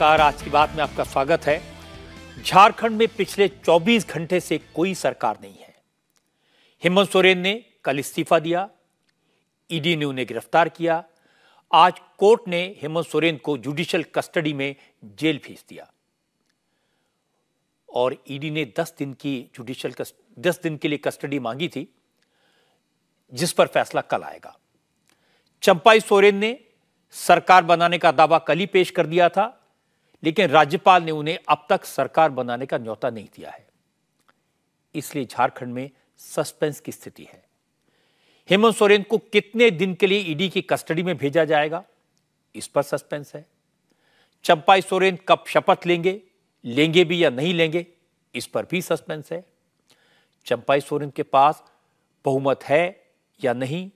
नमस्कार। आज की बात में आपका स्वागत है। झारखंड में पिछले 24 घंटे से कोई सरकार नहीं है। हेमंत सोरेन ने कल इस्तीफा दिया, ईडी ने उन्हें गिरफ्तार किया। आज कोर्ट ने हेमंत सोरेन को जुडिशियल कस्टडी में जेल भेज दिया और ईडी ने 10 दिन के लिए कस्टडी मांगी थी, जिस पर फैसला कल आएगा। चंपाई सोरेन ने सरकार बनाने का दावा कल ही पेश कर दिया था, लेकिन राज्यपाल ने उन्हें अब तक सरकार बनाने का न्योता नहीं दिया है। इसलिए झारखंड में सस्पेंस की स्थिति है। हेमंत सोरेन को कितने दिन के लिए ईडी की कस्टडी में भेजा जाएगा, इस पर सस्पेंस है। चंपाई सोरेन कब शपथ लेंगे भी या नहीं लेंगे, इस पर भी सस्पेंस है। चंपाई सोरेन के पास बहुमत है या नहीं,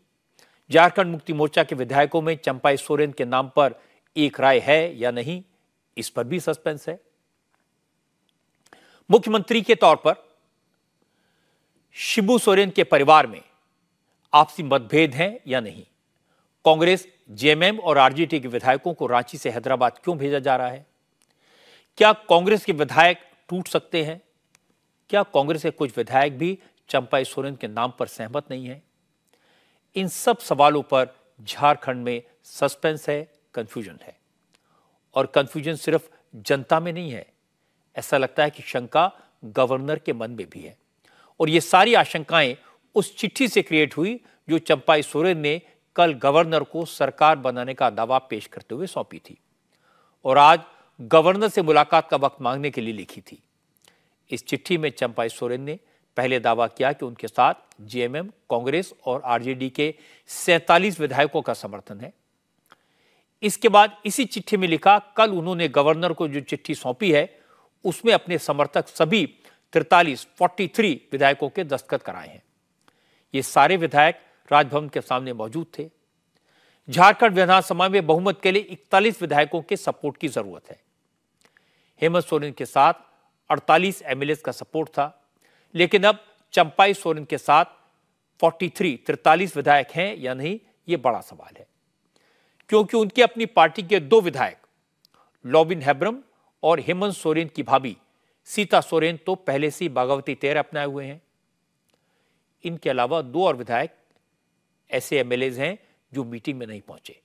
झारखंड मुक्ति मोर्चा के विधायकों में चंपाई सोरेन के नाम पर एक राय है या नहीं, इस पर भी सस्पेंस है। मुख्यमंत्री के तौर पर शिबू सोरेन के परिवार में आपसी मतभेद हैं या नहीं, कांग्रेस, जेएमएम और आरजेडी के विधायकों को रांची से हैदराबाद क्यों भेजा जा रहा है? क्या कांग्रेस के विधायक टूट सकते हैं? क्या कांग्रेस के कुछ विधायक भी चंपाई सोरेन के नाम पर सहमत नहीं हैं? इन सब सवालों पर झारखंड में सस्पेंस है, कंफ्यूजन है। और कंफ्यूजन सिर्फ जनता में नहीं है, ऐसा लगता है कि शंका गवर्नर के मन में भी है। और ये सारी आशंकाएं उस चिट्ठी से क्रिएट हुई जो चंपाई सोरेन ने कल गवर्नर को सरकार बनाने का दावा पेश करते हुए सौंपी थी और आज गवर्नर से मुलाकात का वक्त मांगने के लिए लिखी थी। इस चिट्ठी में चंपाई सोरेन ने पहले दावा किया कि उनके साथ जेएमएम, कांग्रेस और आरजेडी के 47 विधायकों का समर्थन है। इसके बाद इसी चिट्ठी में लिखा, कल उन्होंने गवर्नर को जो चिट्ठी सौंपी है उसमें अपने समर्थक सभी 43 विधायकों के दस्तखत कराए हैं। ये सारे विधायक राजभवन के सामने मौजूद थे। झारखंड विधानसभा में बहुमत के लिए 41 विधायकों के सपोर्ट की जरूरत है। हेमंत सोरेन के साथ 48 एमएलए का सपोर्ट था, लेकिन अब चंपाई सोरेन के साथ 43 विधायक हैं या नहीं, यह बड़ा सवाल है, क्योंकि उनकी अपनी पार्टी के 2 विधायक लॉबिन हेब्रम और हेमंत सोरेन की भाभी सीता सोरेन तो पहले से बागवती तेर अपनाए हुए हैं। इनके अलावा 2 और विधायक ऐसे एमएलए हैं जो मीटिंग में नहीं पहुंचे।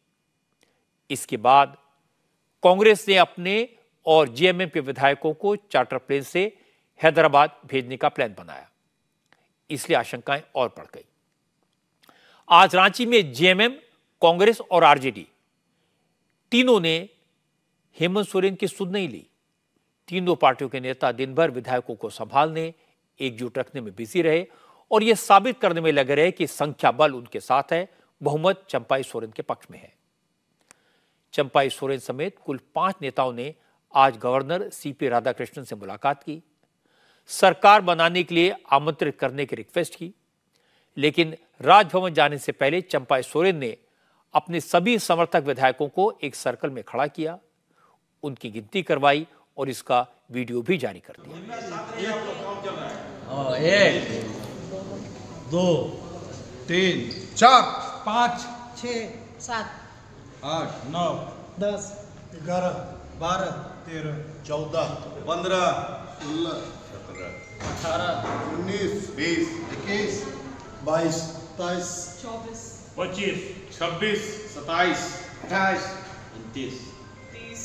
इसके बाद कांग्रेस ने अपने और जेएमएम के विधायकों को चार्टर प्लेन से हैदराबाद भेजने का प्लान बनाया, इसलिए आशंकाएं और बढ़ गई। आज रांची में जेएमएम, कांग्रेस और आरजेडी तीनों ने हेमंत सोरेन की सुध नहीं ली। तीनों पार्टियों के नेता दिन भर विधायकों को संभालने, एकजुट रखने में बिजी रहे और यह साबित करने में लगे रहे कि संख्या बल उनके साथ है, बहुमत चंपाई सोरेन के पक्ष में है। चंपाई सोरेन समेत कुल 5 नेताओं ने आज गवर्नर सीपी राधाकृष्णन से मुलाकात की, सरकार बनाने के लिए आमंत्रित करने की रिक्वेस्ट की, लेकिन राजभवन जाने से पहले चंपाई सोरेन ने अपने सभी समर्थक विधायकों को एक सर्कल में खड़ा किया, उनकी गिनती करवाई और इसका वीडियो भी जारी कर दिया। 1 2 3 4 5 6 7 8 9 10 11 12 13 14 15 16 17 18 19 20 21 22 23 24 25 26 27 28 29 30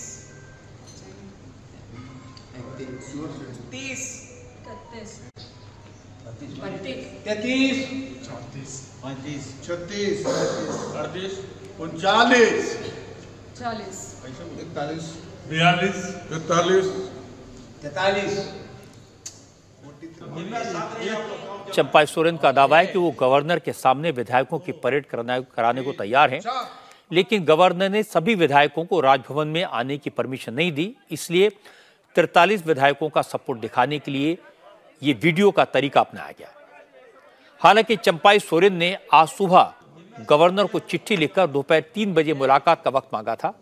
31 32 33 34 35 36 38 39 40 41 42 43 43 चंपाई सोरेन का दावा है कि वो गवर्नर के सामने विधायकों की परेड कराने को तैयार हैं, लेकिन गवर्नर ने सभी विधायकों को राजभवन में आने की परमिशन नहीं दी, इसलिए 43 विधायकों का सपोर्ट दिखाने के लिए ये वीडियो का तरीका अपनाया गया। हालांकि चंपाई सोरेन ने आज सुबह गवर्नर को चिट्ठी लिखकर दोपहर 3 बजे मुलाकात का वक्त मांगा था,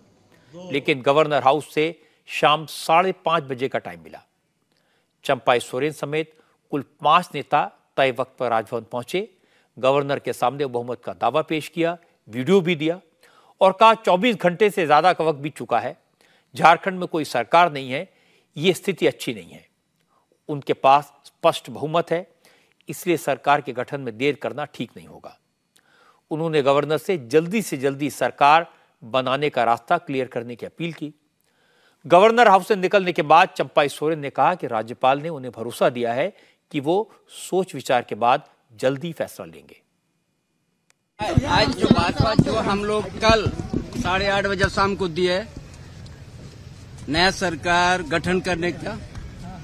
लेकिन गवर्नर हाउस से शाम 5:30 बजे का टाइम मिला। चंपाई सोरेन समेत कुल 5 नेता तय वक्त पर राजभवन पहुंचे, गवर्नर के सामने बहुमत का दावा पेश किया, वीडियो भी दिया और कहा 24 घंटे से ज्यादा का वक्त बीत चुका है, झारखंड में कोई सरकार नहीं है, ये स्थिति अच्छी नहीं है। उनके पास स्पष्ट बहुमत है, इसलिए सरकार के गठन में देर करना ठीक नहीं होगा। उन्होंने गवर्नर से जल्दी सरकार बनाने का रास्ता क्लियर करने की अपील की। गवर्नर हाउस से निकलने के बाद चंपाई सोरेन ने कहा कि राज्यपाल ने उन्हें भरोसा दिया है कि वो सोच विचार के बाद जल्दी फैसला लेंगे। आज जो बात हुआ, जो हम लोग कल 8:30 बजे शाम को दिए, नया सरकार गठन करने का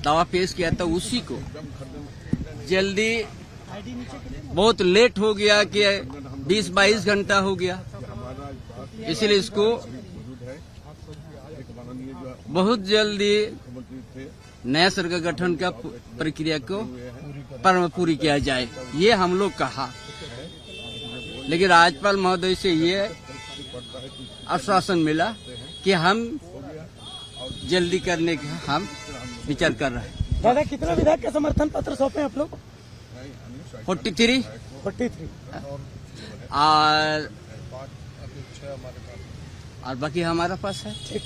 दावा पेश किया था, उसी को जल्दी बहुत लेट हो गया कि 20-22 घंटा हो गया, इसलिए इसको बहुत जल्दी नया सरकार गठन का प्रक्रिया को पूरी किया जाए, ये हम लोग कहा। लेकिन राज्यपाल महोदय से ये आश्वासन मिला कि हम जल्दी करने का हम विचार कर रहे हैं। दादा, कितना विधायक का समर्थन पत्र सौंपे आप लोग? 43 और बाकी हमारा पास है। ठीक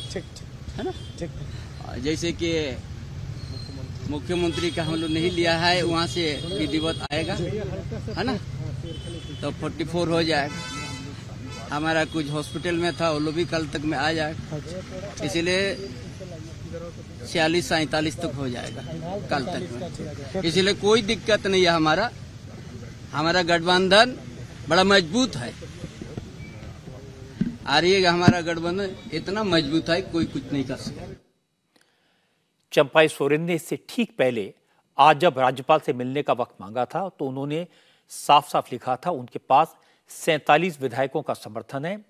है ना, ठीक। जैसे कि मुख्यमंत्री का हम लोग नहीं लिया है, वहाँ से विधिवत आएगा, है ना, तो 44 हो जाएगा। हमारा कुछ हॉस्पिटल में था, वो लोग भी कल तक में आ जाएगा, इसलिए 46-47 तक हो जाएगा कल तक में। इसलिए कोई दिक्कत नहीं है। हमारा गठबंधन बड़ा मजबूत है, और ये हमारा गठबंधन इतना मजबूत है, कोई कुछ नहीं कर सकता। चंपाई सोरेन ने इससे ठीक पहले आज जब राज्यपाल से मिलने का वक्त मांगा था, तो उन्होंने साफ साफ लिखा था उनके पास 47 विधायकों का समर्थन है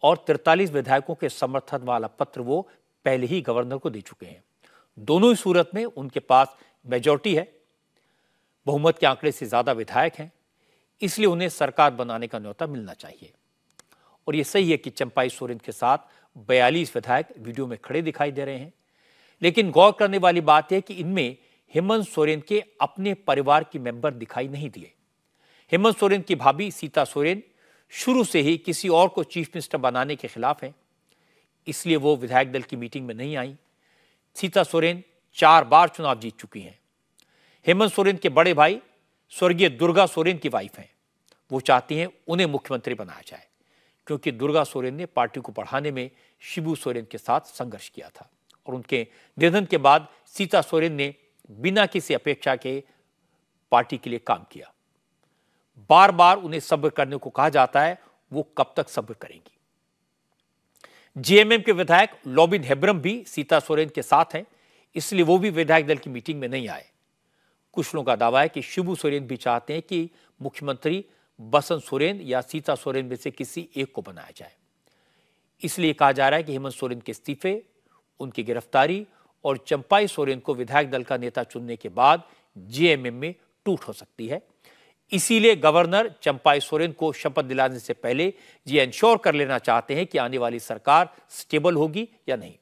और 43 विधायकों के समर्थन वाला पत्र वो पहले ही गवर्नर को दे चुके हैं। दोनों ही सूरत में उनके पास मेजॉरिटी है, बहुमत के आंकड़े से ज्यादा विधायक हैं, इसलिए उन्हें सरकार बनाने का न्योता मिलना चाहिए। और यह सही है कि चंपाई सोरेन के साथ 42 विधायक वीडियो में खड़े दिखाई दे रहे हैं, लेकिन गौर करने वाली बात है कि इनमें हेमंत सोरेन के अपने परिवार के मेंबर दिखाई नहीं दिए। हेमंत सोरेन की भाभी सीता सोरेन शुरू से ही किसी और को चीफ मिनिस्टर बनाने के खिलाफ हैं, इसलिए वो विधायक दल की मीटिंग में नहीं आई। सीता सोरेन 4 बार चुनाव जीत चुकी हैं। हेमंत सोरेन के बड़े भाई स्वर्गीय दुर्गा सोरेन की वाइफ हैं, वो चाहती हैं उन्हें मुख्यमंत्री बनाया जाए, क्योंकि दुर्गा सोरेन ने पार्टी को बढ़ाने में शिबू सोरेन के साथ संघर्ष किया था और उनके निधन के बाद सीता सोरेन ने बिना किसी अपेक्षा के पार्टी के लिए काम किया। बार बार उन्हें सब्र करने को कहा जाता है, वो कब तक सब्र करेंगी। जेएमएम के विधायक लॉबिन हेब्रम भी सीता सोरेन के साथ हैं, इसलिए वो भी विधायक दल की मीटिंग में नहीं आए। कुछ लोगों का दावा है कि शिबू सोरेन भी चाहते हैं कि मुख्यमंत्री बसंत सोरेन या सीता सोरेन में से किसी एक को बनाया जाए। इसलिए कहा जा रहा है कि हेमंत सोरेन के इस्तीफे, उनकी गिरफ्तारी और चंपाई सोरेन को विधायक दल का नेता चुनने के बाद जेएमएम में टूट हो सकती है। इसीलिए गवर्नर चंपाई सोरेन को शपथ दिलाने से पहले ये इंश्योर कर लेना चाहते हैं कि आने वाली सरकार स्टेबल होगी या नहीं।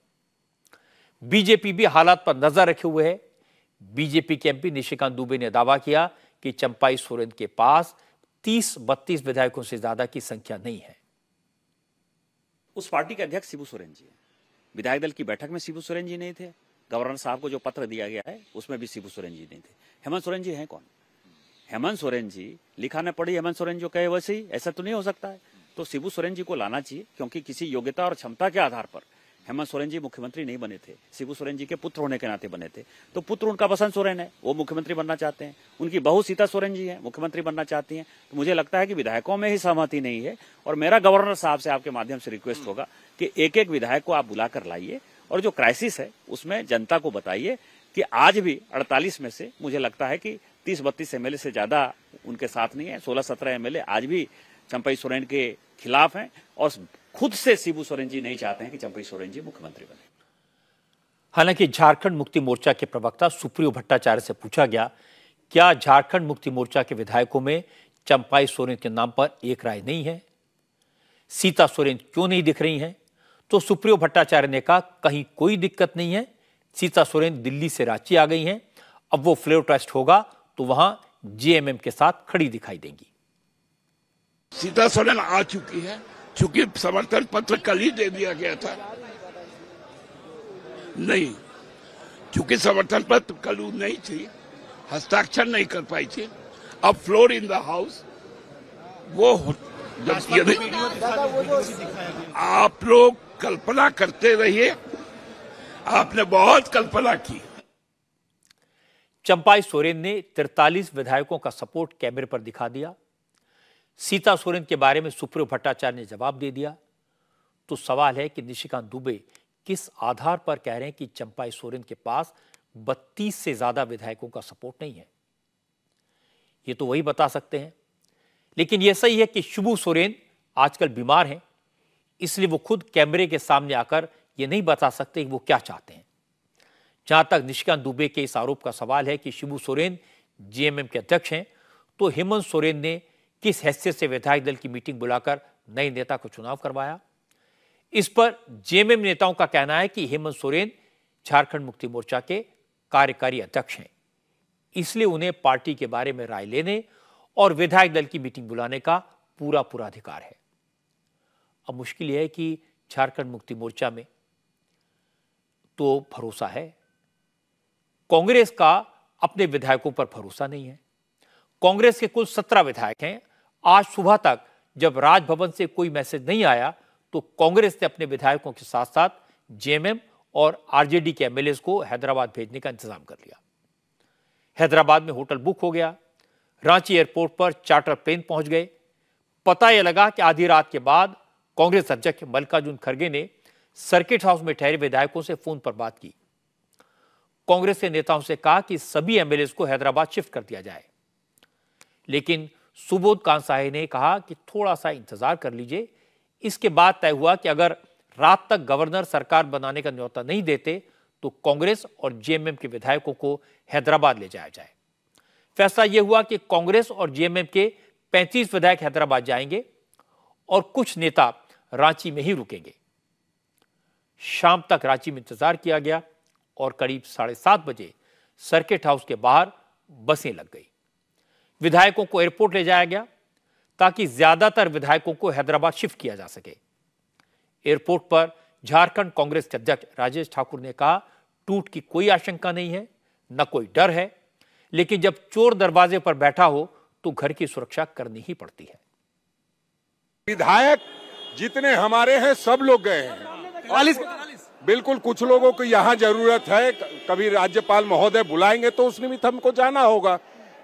बीजेपी भी हालात पर नजर रखे हुए है। बीजेपी के एमपी निशिकांत दुबे ने दावा किया कि चंपाई सोरेन के पास 30-32 विधायकों से ज्यादा की संख्या नहीं है। उस पार्टी के अध्यक्ष शिबू सोरेन जी, विधायक दल की बैठक में शिबू सोरेन जी नहीं थे। गवर्नर साहब को जो पत्र दिया गया है उसमें भी शिबू सोरेन जी नहीं थे। हेमंत सोरेन जी हैं कौन? हेमंत सोरेन जी लिखा न पढ़ी, हेमंत सोरेन जो कहे वैसे ही, ऐसा तो नहीं हो सकता है। तो शिबू सोरेन जी को लाना चाहिए, क्योंकि किसी योग्यता और क्षमता के आधार पर हेमंत सोरेन जी मुख्यमंत्री नहीं बने थे, शिबू सोरेन जी के पुत्र होने के नाते बने थे। तो पुत्र उनका बसंत सोरेन है, वो मुख्यमंत्री बनना चाहते हैं। उनकी बहू सीता सोरेन जी है, मुख्यमंत्री बनना चाहती हैं। तो मुझे लगता है कि विधायकों में ही सहमति नहीं है। और मेरा गवर्नर साहब से आपके माध्यम से रिक्वेस्ट होगा कि एक एक विधायक को आप बुलाकर लाइए और जो क्राइसिस है उसमें जनता को बताइए कि आज भी 48 में से मुझे लगता है कि 30-32 एमएलए से ज्यादा उनके साथ नहीं है। 16-17 एमएलए आज भी चंपाई सोरेन के खिलाफ हैं और खुद से शिबू सोरेन जी नहीं चाहते हैं कि चंपाई सोरेन जी मुख्यमंत्री बने। हालांकि झारखंड मुक्ति मोर्चा के प्रवक्ता सुप्रियो भट्टाचार्य से पूछा गया, क्या झारखंड मुक्ति मोर्चा के विधायकों में चंपाई सोरेन के नाम पर एक राय नहीं है? सीता सोरेन क्यों नहीं दिख रही हैं? तो सुप्रियो भट्टाचार्य ने कहा, कहीं कोई दिक्कत नहीं है। सीता सोरेन दिल्ली से रांची आ गई हैं, अब वो फ्लोर टेस्ट होगा तो वहां जेएमएम के साथ खड़ी दिखाई देंगी। सीता सोरेन आ चुकी है, चूंकि समर्थन पत्र कल ही दे दिया गया था, नहीं, क्योंकि समर्थन पत्र कल नहीं थी, हस्ताक्षर नहीं कर पाई थी। अब फ्लोर इन द हाउस वो आप लोग कल्पना करते रहिए, आपने बहुत कल्पना की। चंपाई सोरेन ने 43 विधायकों का सपोर्ट कैमरे पर दिखा दिया। सीता सोरेन के बारे में सुप्रियो भट्टाचार्य ने जवाब दे दिया। तो सवाल है कि निशिकांत दुबे किस आधार पर कह रहे हैं कि चंपाई सोरेन के पास 32 से ज्यादा विधायकों का सपोर्ट नहीं है? ये तो वही बता सकते हैं। लेकिन यह सही है कि शिबू सोरेन आजकल बीमार हैं, इसलिए वो खुद कैमरे के सामने आकर ये नहीं बता सकते कि वो क्या चाहते हैं। जहां तक निशिकांत दुबे के इस आरोप का सवाल है कि शिबू सोरेन जेएमएम के अध्यक्ष हैं, तो हेमंत सोरेन ने किस हैसियत से विधायक दल की मीटिंग बुलाकर नए नेता को चुनाव करवाया? इस पर जेएमएम नेताओं का कहना है कि हेमंत सोरेन झारखंड मुक्ति मोर्चा के कार्यकारी अध्यक्ष हैं, इसलिए उन्हें पार्टी के बारे में राय लेने और विधायक दल की मीटिंग बुलाने का पूरा अधिकार है। अब मुश्किल यह है कि झारखंड मुक्ति मोर्चा में तो भरोसा है, कांग्रेस का अपने विधायकों पर भरोसा नहीं है। कांग्रेस के कुल 17 विधायक हैं। आज सुबह तक जब राजभवन से कोई मैसेज नहीं आया तो कांग्रेस ने अपने विधायकों के साथ साथ जेएमएम और आरजेडी के एमएलए को हैदराबाद भेजने का इंतजाम कर लिया। हैदराबाद में होटल बुक हो गया, रांची एयरपोर्ट पर चार्टर प्लेन पहुंच गए। पता यह लगा कि आधी रात के बाद कांग्रेस अध्यक्ष मल्लिकार्जुन खड़गे ने सर्किट हाउस में ठहरे विधायकों से फोन पर बात की। कांग्रेस के नेताओं से कहा कि सभी एमएलए को हैदराबाद शिफ्ट कर दिया जाए, लेकिन सुबोध कांसाहे ने कहा कि थोड़ा सा इंतजार कर लीजिए। इसके बाद तय हुआ कि अगर रात तक गवर्नर सरकार बनाने का न्योता नहीं देते तो कांग्रेस और जेएमएम के विधायकों को हैदराबाद ले जाया जाए। फैसला यह हुआ कि कांग्रेस और जेएमएम के 35 विधायक हैदराबाद जाएंगे और कुछ नेता रांची में ही रुकेंगे। शाम तक रांची में इंतजार किया गया और करीब 7:30 बजे सर्किट हाउस के बाहर बसें लग गई। विधायकों को एयरपोर्ट ले जाया गया ताकि ज्यादातर विधायकों को हैदराबाद शिफ्ट किया जा सके। एयरपोर्ट पर झारखंड कांग्रेस के अध्यक्ष राजेश ठाकुर ने कहा, टूट की कोई आशंका नहीं है, न कोई डर है, लेकिन जब चोर दरवाजे पर बैठा हो तो घर की सुरक्षा करनी ही पड़ती है। विधायक जितने हमारे हैं सब लोग गए हैं। बिल्कुल, कुछ लोगों को यहाँ जरूरत है, कभी राज्यपाल महोदय बुलाएंगे तो उस निमित्त हमको जाना होगा,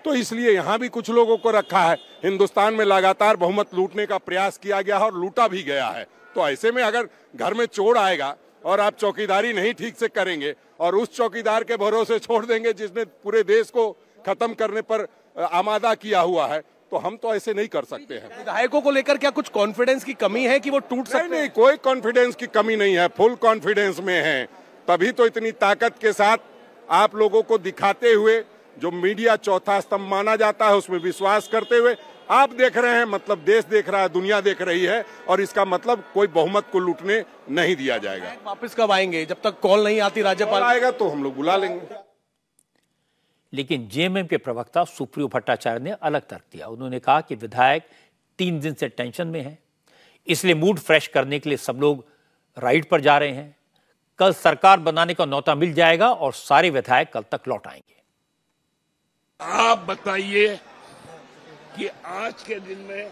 तो इसलिए यहाँ भी कुछ लोगों को रखा है। हिंदुस्तान में लगातार बहुमत लूटने का प्रयास किया गया है और लूटा भी गया है, तो ऐसे में अगर घर में चोर आएगा और आप चौकीदारी नहीं ठीक से करेंगे और उस चौकीदार के भरोसे छोड़ देंगे जिसने पूरे देश को खत्म करने पर आमादा किया हुआ है, तो हम तो ऐसे नहीं कर सकते हैं। विधायकों को लेकर क्या कुछ कॉन्फिडेंस की कमी है कि वो टूट सकते हैं? नहीं, कोई कॉन्फिडेंस की कमी नहीं है, फुल कॉन्फिडेंस में है। तभी तो इतनी ताकत के साथ आप लोगों को दिखाते हुए, जो मीडिया चौथा स्तंभ माना जाता है उसमें विश्वास करते हुए आप देख रहे हैं, मतलब देश देख रहा है, दुनिया देख रही है, और इसका मतलब कोई बहुमत को लूटने नहीं दिया जाएगा। वापस कब आएंगे? जब तक कॉल नहीं आती राज्यपाल आएगा तो हम लोग बुला लेंगे। लेकिन जेएमएम के प्रवक्ता सुप्रियो भट्टाचार्य ने अलग तर्क दिया। उन्होंने कहा कि विधायक 3 दिन से टेंशन में हैं, इसलिए मूड फ्रेश करने के लिए सब लोग राइड पर जा रहे हैं। कल सरकार बनाने का न्योता मिल जाएगा और सारे विधायक कल तक लौट आएंगे। आप बताइए कि आज के दिन में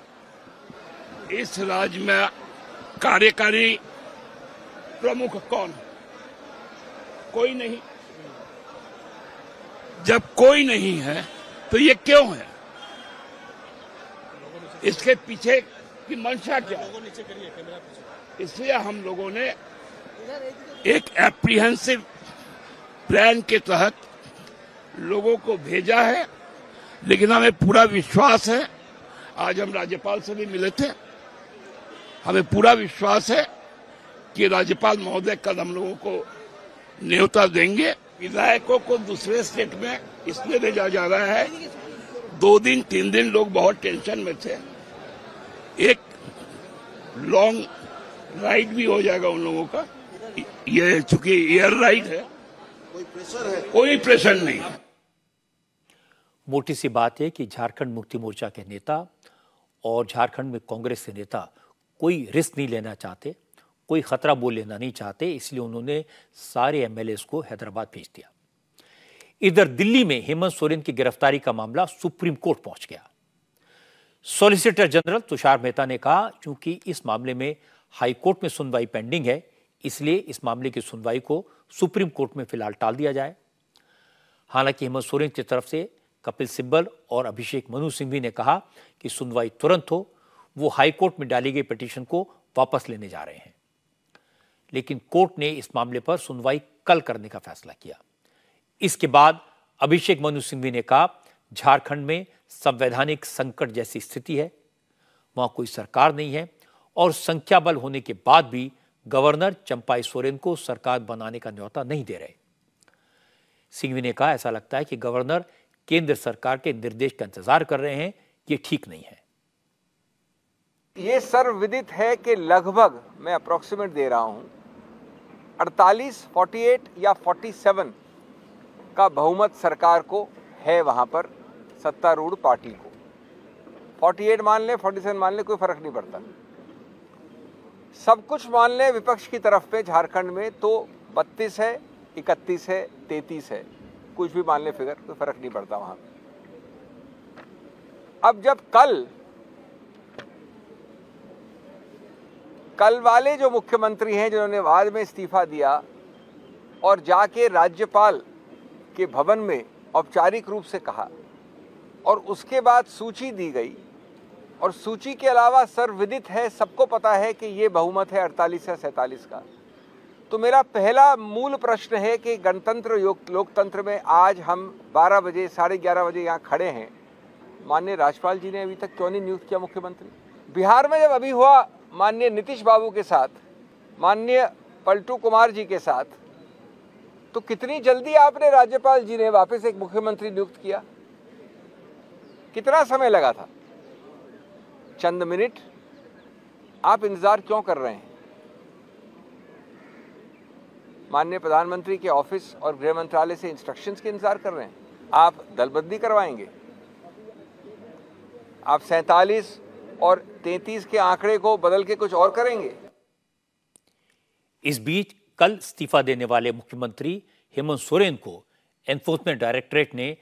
इस राज्य में कार्यकारी प्रमुख कौन है? कोई नहीं। जब कोई नहीं है तो ये क्यों है? इसके पीछे की मंशा क्या है? इसलिए हम लोगों ने एक एप्रीहेंसिव प्लान के तहत लोगों को भेजा है, लेकिन हमें पूरा विश्वास है, आज हम राज्यपाल से भी मिले थे, हमें पूरा विश्वास है कि राज्यपाल महोदय कल हम लोगों को न्योता देंगे। विधायकों को दूसरे स्टेट में इसलिए भेजा जा रहा है, 2 दिन 3 दिन लोग बहुत टेंशन में थे, एक लॉन्ग राइड भी हो जाएगा उन लोगों का। ये चूंकि एयर राइड है, कोई प्रेशर नहीं। मोटी सी बात है कि झारखंड मुक्ति मोर्चा के नेता और झारखंड में कांग्रेस के नेता कोई रिस्क नहीं लेना चाहते, कोई खतरा बोल लेना नहीं चाहते, इसलिए उन्होंने सारे एमएलएस को हैदराबाद भेज दिया। इधर दिल्ली में हेमंत सोरेन की गिरफ्तारी का मामला सुप्रीम कोर्ट पहुंच गया। सॉलिसिटर जनरल तुषार मेहता ने कहा, क्योंकि इस मामले में हाई कोर्ट में सुनवाई पेंडिंग है, इसलिए इस मामले की सुनवाई को सुप्रीम कोर्ट में फिलहाल टाल दिया जाए। हालांकि हेमंत सोरेन की तरफ से कपिल सिब्बल और अभिषेक मनु सिंघवी ने कहा कि सुनवाई तुरंत हो, वो हाई कोर्ट में डाली गई पिटीशन को वापस लेने जा रहे हैं। लेकिन कोर्ट ने इस मामले पर सुनवाई कल करने का फैसला किया। इसके बाद अभिषेक मनु सिंघवी ने कहा, झारखंड में संवैधानिक संकट जैसी स्थिति है, वहां कोई सरकार नहीं है और संख्या बल होने के बाद भी गवर्नर चंपाई सोरेन को सरकार बनाने का न्योता नहीं दे रहे। सिंघवी ने कहा, ऐसा लगता है कि गवर्नर केंद्र सरकार के निर्देश का इंतजार कर रहे हैं, ये ठीक नहीं है। ये सर्वविदित है कि लगभग, मैं अप्रोक्सीमेट दे रहा हूं, 48, 48 या 47 का बहुमत सरकार को है वहां पर, सत्तारूढ़ पार्टी को। 48 मान ले, 47 मान ले, कोई फर्क नहीं पड़ता। सब कुछ मान ले विपक्ष की तरफ पे झारखंड में, तो 32 है, 31 है, 33 है, कुछ भी मान ले फिगर, कोई फर्क नहीं पड़ता वहां पे। अब जब कल वाले जो मुख्यमंत्री हैं जिन्होंने बाद में इस्तीफा दिया और जाके राज्यपाल के भवन में औपचारिक रूप से कहा और उसके बाद सूची दी गई, और सूची के अलावा सर्वविदित है, सबको पता है कि ये बहुमत है 48 या 47 का। तो मेरा पहला मूल प्रश्न है कि गणतंत्र लोकतंत्र में आज हम 12 बजे 11:30 बजे यहाँ खड़े हैं, माननीय राज्यपाल जी ने अभी तक क्यों नहीं नियुक्त किया मुख्यमंत्री? बिहार में जब अभी हुआ माननीय नीतीश बाबू के साथ, माननीय पलटू कुमार जी के साथ, तो कितनी जल्दी आपने राज्यपाल जी ने वापस एक मुख्यमंत्री नियुक्त किया? कितना समय लगा था? चंद मिनट। आप इंतजार क्यों कर रहे हैं? माननीय प्रधानमंत्री के ऑफिस और गृह मंत्रालय से इंस्ट्रक्शंस के इंतजार कर रहे हैं? आप दलबंदी करवाएंगे? आप 47 और 33 के आंकड़े को बदल के कुछ और करेंगे? इस बीच कल इस्तीफा देने वाले मुख्यमंत्री हेमंत सोरेन को एनफोर्समेंट डायरेक्टरेट ने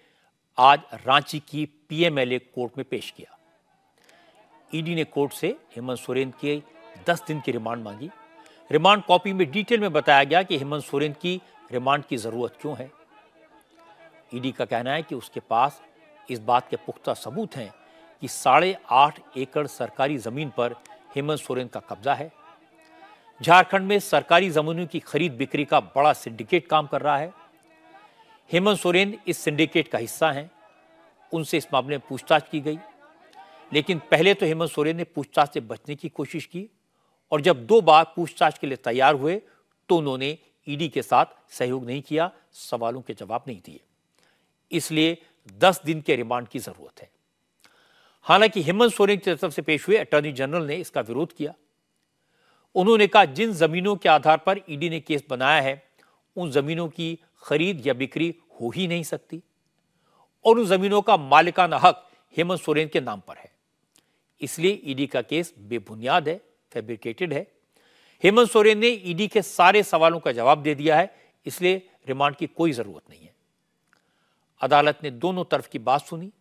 आज रांची की पीएमएलए कोर्ट में पेश किया। ईडी ने कोर्ट से हेमंत सोरेन के 10 दिन की रिमांड मांगी। रिमांड कॉपी में डिटेल में बताया गया कि हेमंत सोरेन की रिमांड की जरूरत क्यों है। ईडी का कहना है कि उसके पास इस बात के पुख्ता सबूत हैं कि 8.5 एकड़ सरकारी जमीन पर हेमंत सोरेन का कब्जा है। झारखंड में सरकारी जमीनों की खरीद बिक्री का बड़ा सिंडिकेट काम कर रहा है। हेमंत सोरेन इस सिंडिकेट का हिस्सा हैं। उनसे इस मामले में पूछताछ की गई, लेकिन पहले तो हेमंत सोरेन ने पूछताछ से बचने की कोशिश की और जब 2 बार पूछताछ के लिए तैयार हुए तो उन्होंने ईडी के साथ सहयोग नहीं किया, सवालों के जवाब नहीं दिए। इसलिए 10 दिन के रिमांड की जरूरत है। हालांकि हेमंत सोरेन की तरफ से पेश हुए अटॉर्नी जनरल ने इसका विरोध किया। उन्होंने कहा, जिन जमीनों के आधार पर ईडी ने केस बनाया है उन जमीनों की खरीद या बिक्री हो ही नहीं सकती और उन जमीनों का मालिकाना हक हेमंत सोरेन के नाम पर है। इसलिए ईडी का केस बेबुनियाद है, फैब्रिकेटेड है। हेमंत सोरेन ने ईडी के सारे सवालों का जवाब दे दिया है, इसलिए रिमांड की कोई जरूरत नहीं है। अदालत ने दोनों तरफ की बात सुनी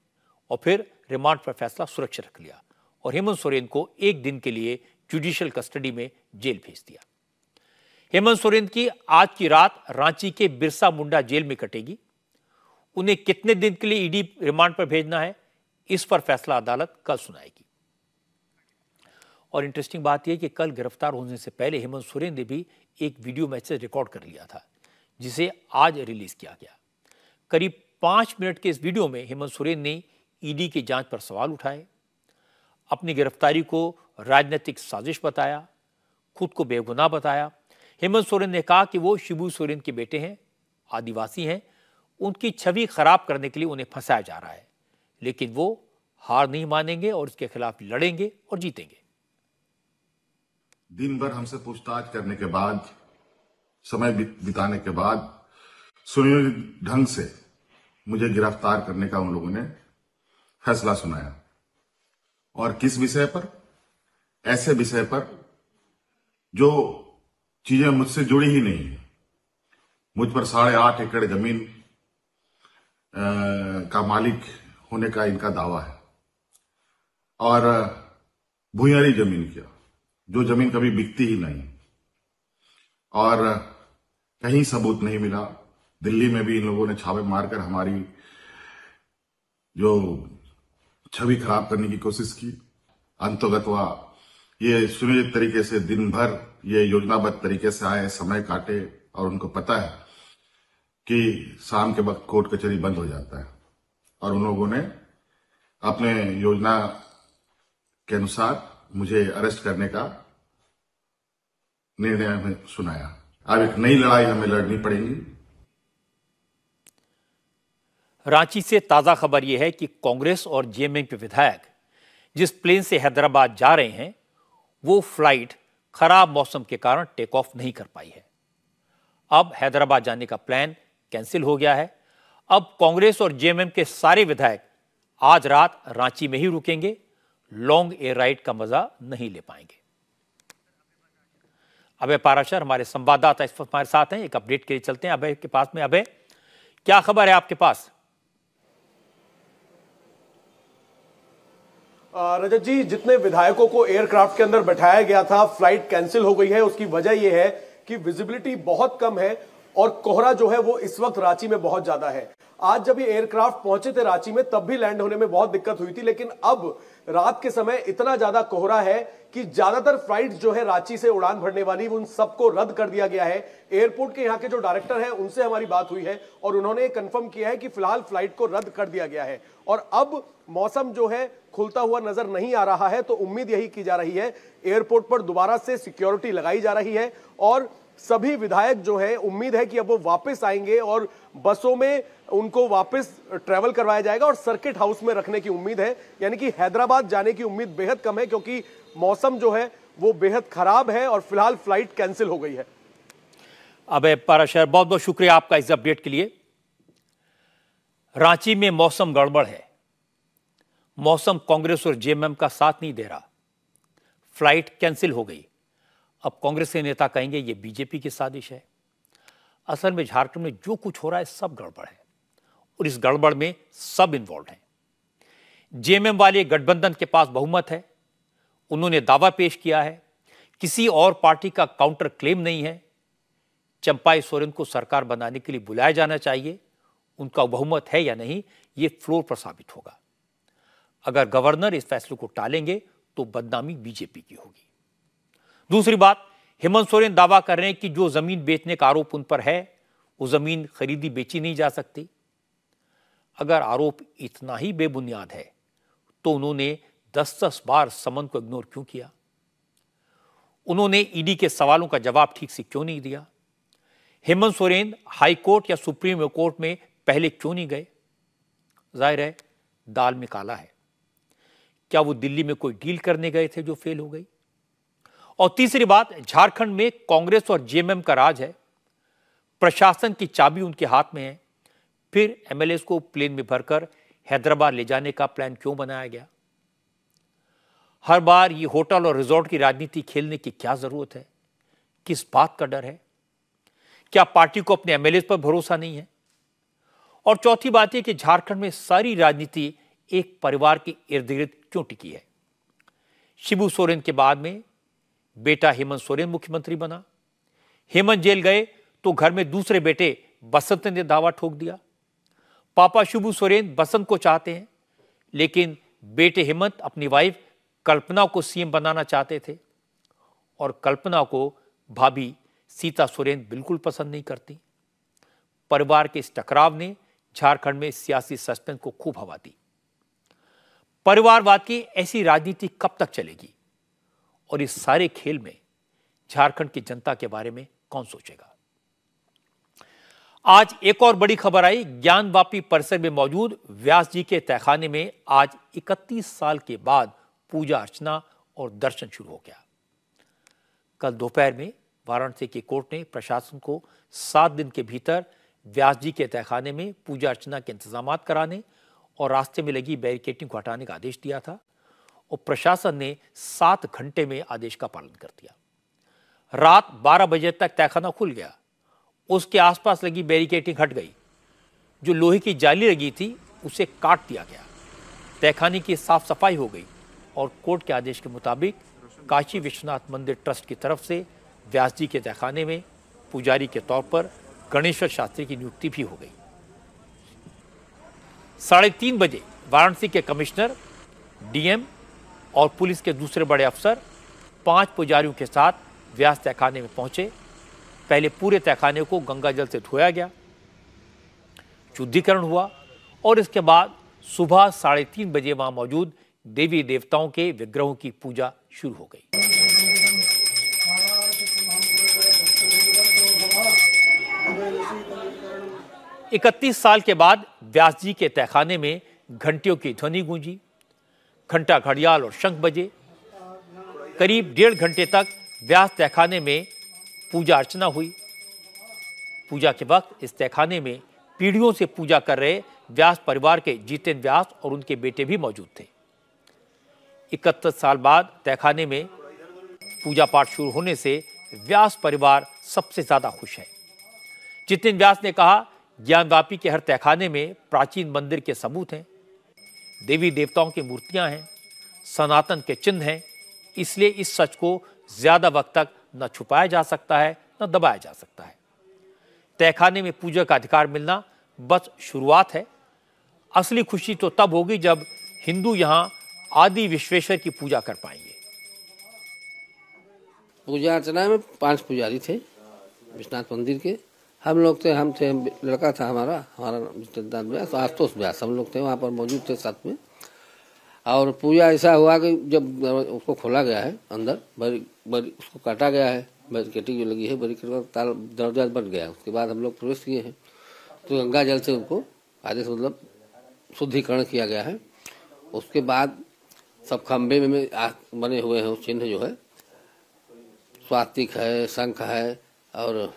और फिर रिमांड पर फैसला सुरक्षित रख लिया और हेमंत सोरेन को 1 दिन के लिए जुडिशियल कस्टडी में जेल भेज दिया। हेमंत सोरेन की आज की रात रांची के बिरसा मुंडा जेल में कटेगी। उन्हें कितने दिन के लिए ईडी रिमांड पर भेजना है, इस पर फैसला अदालत कल सुनाएगी। और इंटरेस्टिंग बात यह कि कल गिरफ्तार होने से पहले हेमंत सोरेन ने भी एक वीडियो मैसेज रिकॉर्ड कर लिया था, जिसे आज रिलीज किया गया। करीब 5 मिनट के इस वीडियो में हेमंत सोरेन ने ईडी की जांच पर सवाल उठाए, अपनी गिरफ्तारी को राजनीतिक साजिश बताया, खुद को बेगुनाह बताया। हेमंत सोरेन ने कहा कि वो शिबू सोरेन के बेटे हैं, आदिवासी हैं, उनकी छवि खराब करने के लिए उन्हें फंसाया जा रहा है, लेकिन वो हार नहीं मानेंगे और इसके खिलाफ लड़ेंगे और जीतेंगे। दिन भर हमसे पूछताछ करने के बाद, समय बिताने के बाद सुनियोजित ढंग से मुझे गिरफ्तार करने का उन लोगों ने फैसला सुनाया। और किस विषय पर? ऐसे विषय पर जो चीजें मुझसे जुड़ी ही नहीं है। मुझ पर 8.5 एकड़ जमीन का मालिक होने का इनका दावा है और भूयरी जमीन किया, जो जमीन कभी बिकती ही नहीं और कहीं सबूत नहीं मिला। दिल्ली में भी इन लोगों ने छापे मारकर हमारी जो छवि खराब करने की कोशिश की। अंतोगत्वा ये सुनियोजित तरीके से दिन भर ये योजनाबद्ध तरीके से आए, समय काटे और उनको पता है कि शाम के वक्त कोर्ट कचहरी बंद हो जाता है और उन लोगों ने अपने योजना के अनुसार मुझे अरेस्ट करने का निर्णय हमें सुनाया। अब एक नई लड़ाई हमें लड़नी पड़ेगी। रांची से ताजा खबर यह है कि कांग्रेस और जेएमएम के विधायक जिस प्लेन से हैदराबाद जा रहे हैं वो फ्लाइट खराब मौसम के कारण टेक ऑफ नहीं कर पाई है। अब हैदराबाद जाने का प्लान कैंसिल हो गया है। अब कांग्रेस और जेएमएम के सारे विधायक आज रात रांची में ही रुकेंगे, लॉन्ग एयर राइड का मजा नहीं ले पाएंगे। अभय पाराशर हमारे संवाददाता इस वक्त हमारे साथ हैं, एक अपडेट के लिए चलते हैं अभय के पास में। अभय, क्या खबर है आपके पास? रजत जी, जितने विधायकों को एयरक्राफ्ट के अंदर बैठाया गया था, फ्लाइट कैंसिल हो गई है। उसकी वजह यह है कि विजिबिलिटी बहुत कम है और कोहरा जो है वो इस वक्त रांची में बहुत ज्यादा है। आज जब ये एयरक्राफ्ट पहुंचे थे रांची में तब भी लैंड होने में बहुत दिक्कत हुई थी, लेकिन अब रात के समय इतना ज्यादा कोहरा है कि ज्यादातर फ्लाइट जो है रांची से उड़ान भरने वाली उन सबको रद्द कर दिया गया है। एयरपोर्ट के यहाँ के जो डायरेक्टर हैं उनसे हमारी बात हुई है और उन्होंने कंफर्म किया है कि फिलहाल फ्लाइट को रद्द कर दिया गया है और अब मौसम जो है खुलता हुआ नजर नहीं आ रहा है। तो उम्मीद यही की जा रही है, एयरपोर्ट पर दोबारा से सिक्योरिटी लगाई जा रही है और सभी विधायक जो हैं उम्मीद है कि अब वो वापस आएंगे और बसों में उनको वापस ट्रैवल करवाया जाएगा और सर्किट हाउस में रखने की उम्मीद है। यानी कि हैदराबाद जाने की उम्मीद बेहद कम है क्योंकि मौसम जो है वो बेहद खराब है और फिलहाल फ्लाइट कैंसिल हो गई है। अभय पाराशर, बहुत बहुत शुक्रिया आपका इस अपडेट के लिए। रांची में मौसम गड़बड़ है, मौसम कांग्रेस और जेएमएम का साथ नहीं दे रहा, फ्लाइट कैंसिल हो गई। अब कांग्रेस के नेता कहेंगे ये बीजेपी की साजिश है। असल में झारखंड में जो कुछ हो रहा है सब गड़बड़ है और इस गड़बड़ में सब इन्वॉल्व हैं। जेएमएम वाले गठबंधन के पास बहुमत है, उन्होंने दावा पेश किया है, किसी और पार्टी का काउंटर क्लेम नहीं है। चंपाई सोरेन को सरकार बनाने के लिए बुलाया जाना चाहिए, उनका बहुमत है या नहीं ये फ्लोर पर साबित होगा। अगर गवर्नर इस फैसले को टालेंगे तो बदनामी बीजेपी की होगी। दूसरी बात, हेमंत सोरेन दावा कर रहे हैं कि जो जमीन बेचने का आरोप उन पर है वो जमीन खरीदी बेची नहीं जा सकती। अगर आरोप इतना ही बेबुनियाद है तो उन्होंने 10-10 बार समन को इग्नोर क्यों किया? उन्होंने ईडी के सवालों का जवाब ठीक से क्यों नहीं दिया? हेमंत सोरेन हाई कोर्ट या सुप्रीम कोर्ट में पहले क्यों नहीं गए? जाहिर है दाल में काला है। क्या वो दिल्ली में कोई डील करने गए थे जो फेल हो गई? और तीसरी बात, झारखंड में कांग्रेस और जेएमएम का राज है, प्रशासन की चाबी उनके हाथ में है, फिर एमएलएस को प्लेन में भरकर हैदराबाद ले जाने का प्लान क्यों बनाया गया? हर बार ये होटल और रिजॉर्ट की राजनीति खेलने की क्या जरूरत है? किस बात का डर है? क्या पार्टी को अपने एमएलए पर भरोसा नहीं है? और चौथी बात यह कि झारखंड में सारी राजनीति एक परिवार के इर्द गिर्द क्यों टिकी है? शिबू सोरेन के बाद में बेटा हेमंत सोरेन मुख्यमंत्री बना, हेमंत जेल गए तो घर में दूसरे बेटे बसंत ने दावा ठोक दिया। पापा शिबू सोरेन बसंत को चाहते हैं, लेकिन बेटे हेमंत अपनी वाइफ कल्पना को सीएम बनाना चाहते थे और कल्पना को भाभी सीता सोरेन बिल्कुल पसंद नहीं करती। परिवार के इस टकराव ने झारखंड में सियासी सस्पेंस को खूब हवा दी। परिवारवाद की ऐसी राजनीति कब तक चलेगी और इस सारे खेल में झारखंड की जनता के बारे में कौन सोचेगा? आज एक और बड़ी खबर आई। ज्ञानवापी परिसर में मौजूद व्यास जी के तहखाने में आज 31 साल के बाद पूजा अर्चना और दर्शन शुरू हो गया। कल दोपहर में वाराणसी की कोर्ट ने प्रशासन को 7 दिन के भीतर व्यास जी के तहखाने में पूजा अर्चना के इंतजाम कराने और रास्ते में लगी बैरिकेडिंग को हटाने का आदेश दिया था और प्रशासन ने 7 घंटे में आदेश का पालन कर दिया। रात 12 बजे तक तहखाना खुल गया। उसके आसपास लगी बैरिकेडिंग हट गई। जो लोहे की जाली लगी थी उसे काट दिया गया। तहखाने की साफ सफाई हो गई और कोर्ट के आदेश के मुताबिक काशी विश्वनाथ मंदिर ट्रस्ट की तरफ से व्यास जी के तहखाने में पुजारी के तौर पर गणेश्वर शास्त्री की नियुक्ति भी हो गई। 3:30 बजे वाराणसी के कमिश्नर, डीएम और पुलिस के दूसरे बड़े अफसर 5 पुजारियों के साथ व्यास तहखाने में पहुंचे। पहले पूरे तहखाने को गंगा जल से धोया गया, शुद्धिकरण हुआ और इसके बाद सुबह 3:30 बजे वहां मौजूद देवी देवताओं के विग्रहों की पूजा शुरू हो गई। इकतीस साल के बाद व्यास जी के तहखाने में घंटियों की ध्वनि गूंजी, घंटा, घड़ियाल और शंख बजे। करीब 1.5 घंटे तक व्यास तहखाने में पूजा अर्चना हुई। पूजा के वक्त इस तहखाने में पीढ़ियों से पूजा कर रहे व्यास परिवार के जितेंद्र व्यास और उनके बेटे भी मौजूद थे। 31 साल बाद तहखाने में पूजा पाठ शुरू होने से व्यास परिवार सबसे ज्यादा खुश है। जितेंद्र व्यास ने कहा, ज्ञानवापी के हर तहखाने में प्राचीन मंदिर के सबूत हैं, देवी देवताओं की मूर्तियां हैं, सनातन के चिन्ह हैं। इसलिए इस सच को ज्यादा वक्त तक न छुपाया जा सकता है न दबाया जा सकता है। तहखाने में पूजा का अधिकार मिलना बस शुरुआत है। असली खुशी तो तब होगी जब हिंदू यहां आदि विश्वेश्वर की पूजा कर पाएंगे। पूजा अर्चना में 5 पुजारी थे विश्वनाथ मंदिर के। हम लोग थे, लड़का था हमारा जितेंद्र व्यास, आशुतोष व्यास, हम लोग थे वहाँ पर मौजूद थे साथ में। और पूजा ऐसा हुआ कि जब उसको खोला गया है अंदर, बड़ी उसको काटा गया है, बैरिकेडिंग जो लगी है, बैरिकेड का दरवाजा बन गया। उसके बाद हम लोग प्रवेश किए हैं तो गंगा जल से उनको आदेश मतलब शुद्धिकरण किया गया है। उसके बाद सब खंबे में बने हुए हैं चिन्ह जो है, स्वास्तिक है, शंख है और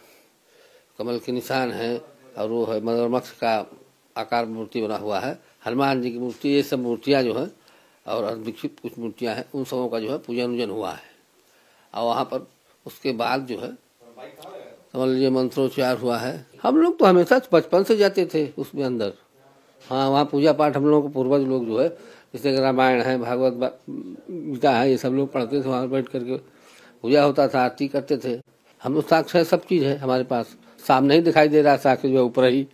कमल के निशान है और वो है मगरमच्छ का आकार मूर्ति बना हुआ है, हनुमान जी की मूर्ति, ये सब मूर्तियाँ जो है और अद्विक्षित कुछ मूर्तियाँ हैं, उन सबों का जो है पूजन उजन हुआ है। और वहाँ पर उसके बाद जो है समझ लीजिए मंत्रोच्चार हुआ है। हम लोग तो हमेशा बचपन से जाते थे उसमें अंदर। हाँ, वहाँ पूजा पाठ हम लोगों को पूर्वज लोग जो है, जैसे रामायण है, भागवत गीता है, ये सब लोग पढ़ते थे, वहाँ बैठ करके पूजा होता था, आरती करते थे। हम लोग साक्ष्य है, सब चीज़ है हमारे पास। सामने ही दिखाई दे रहा साक्ष्य जो है ऊपर ही,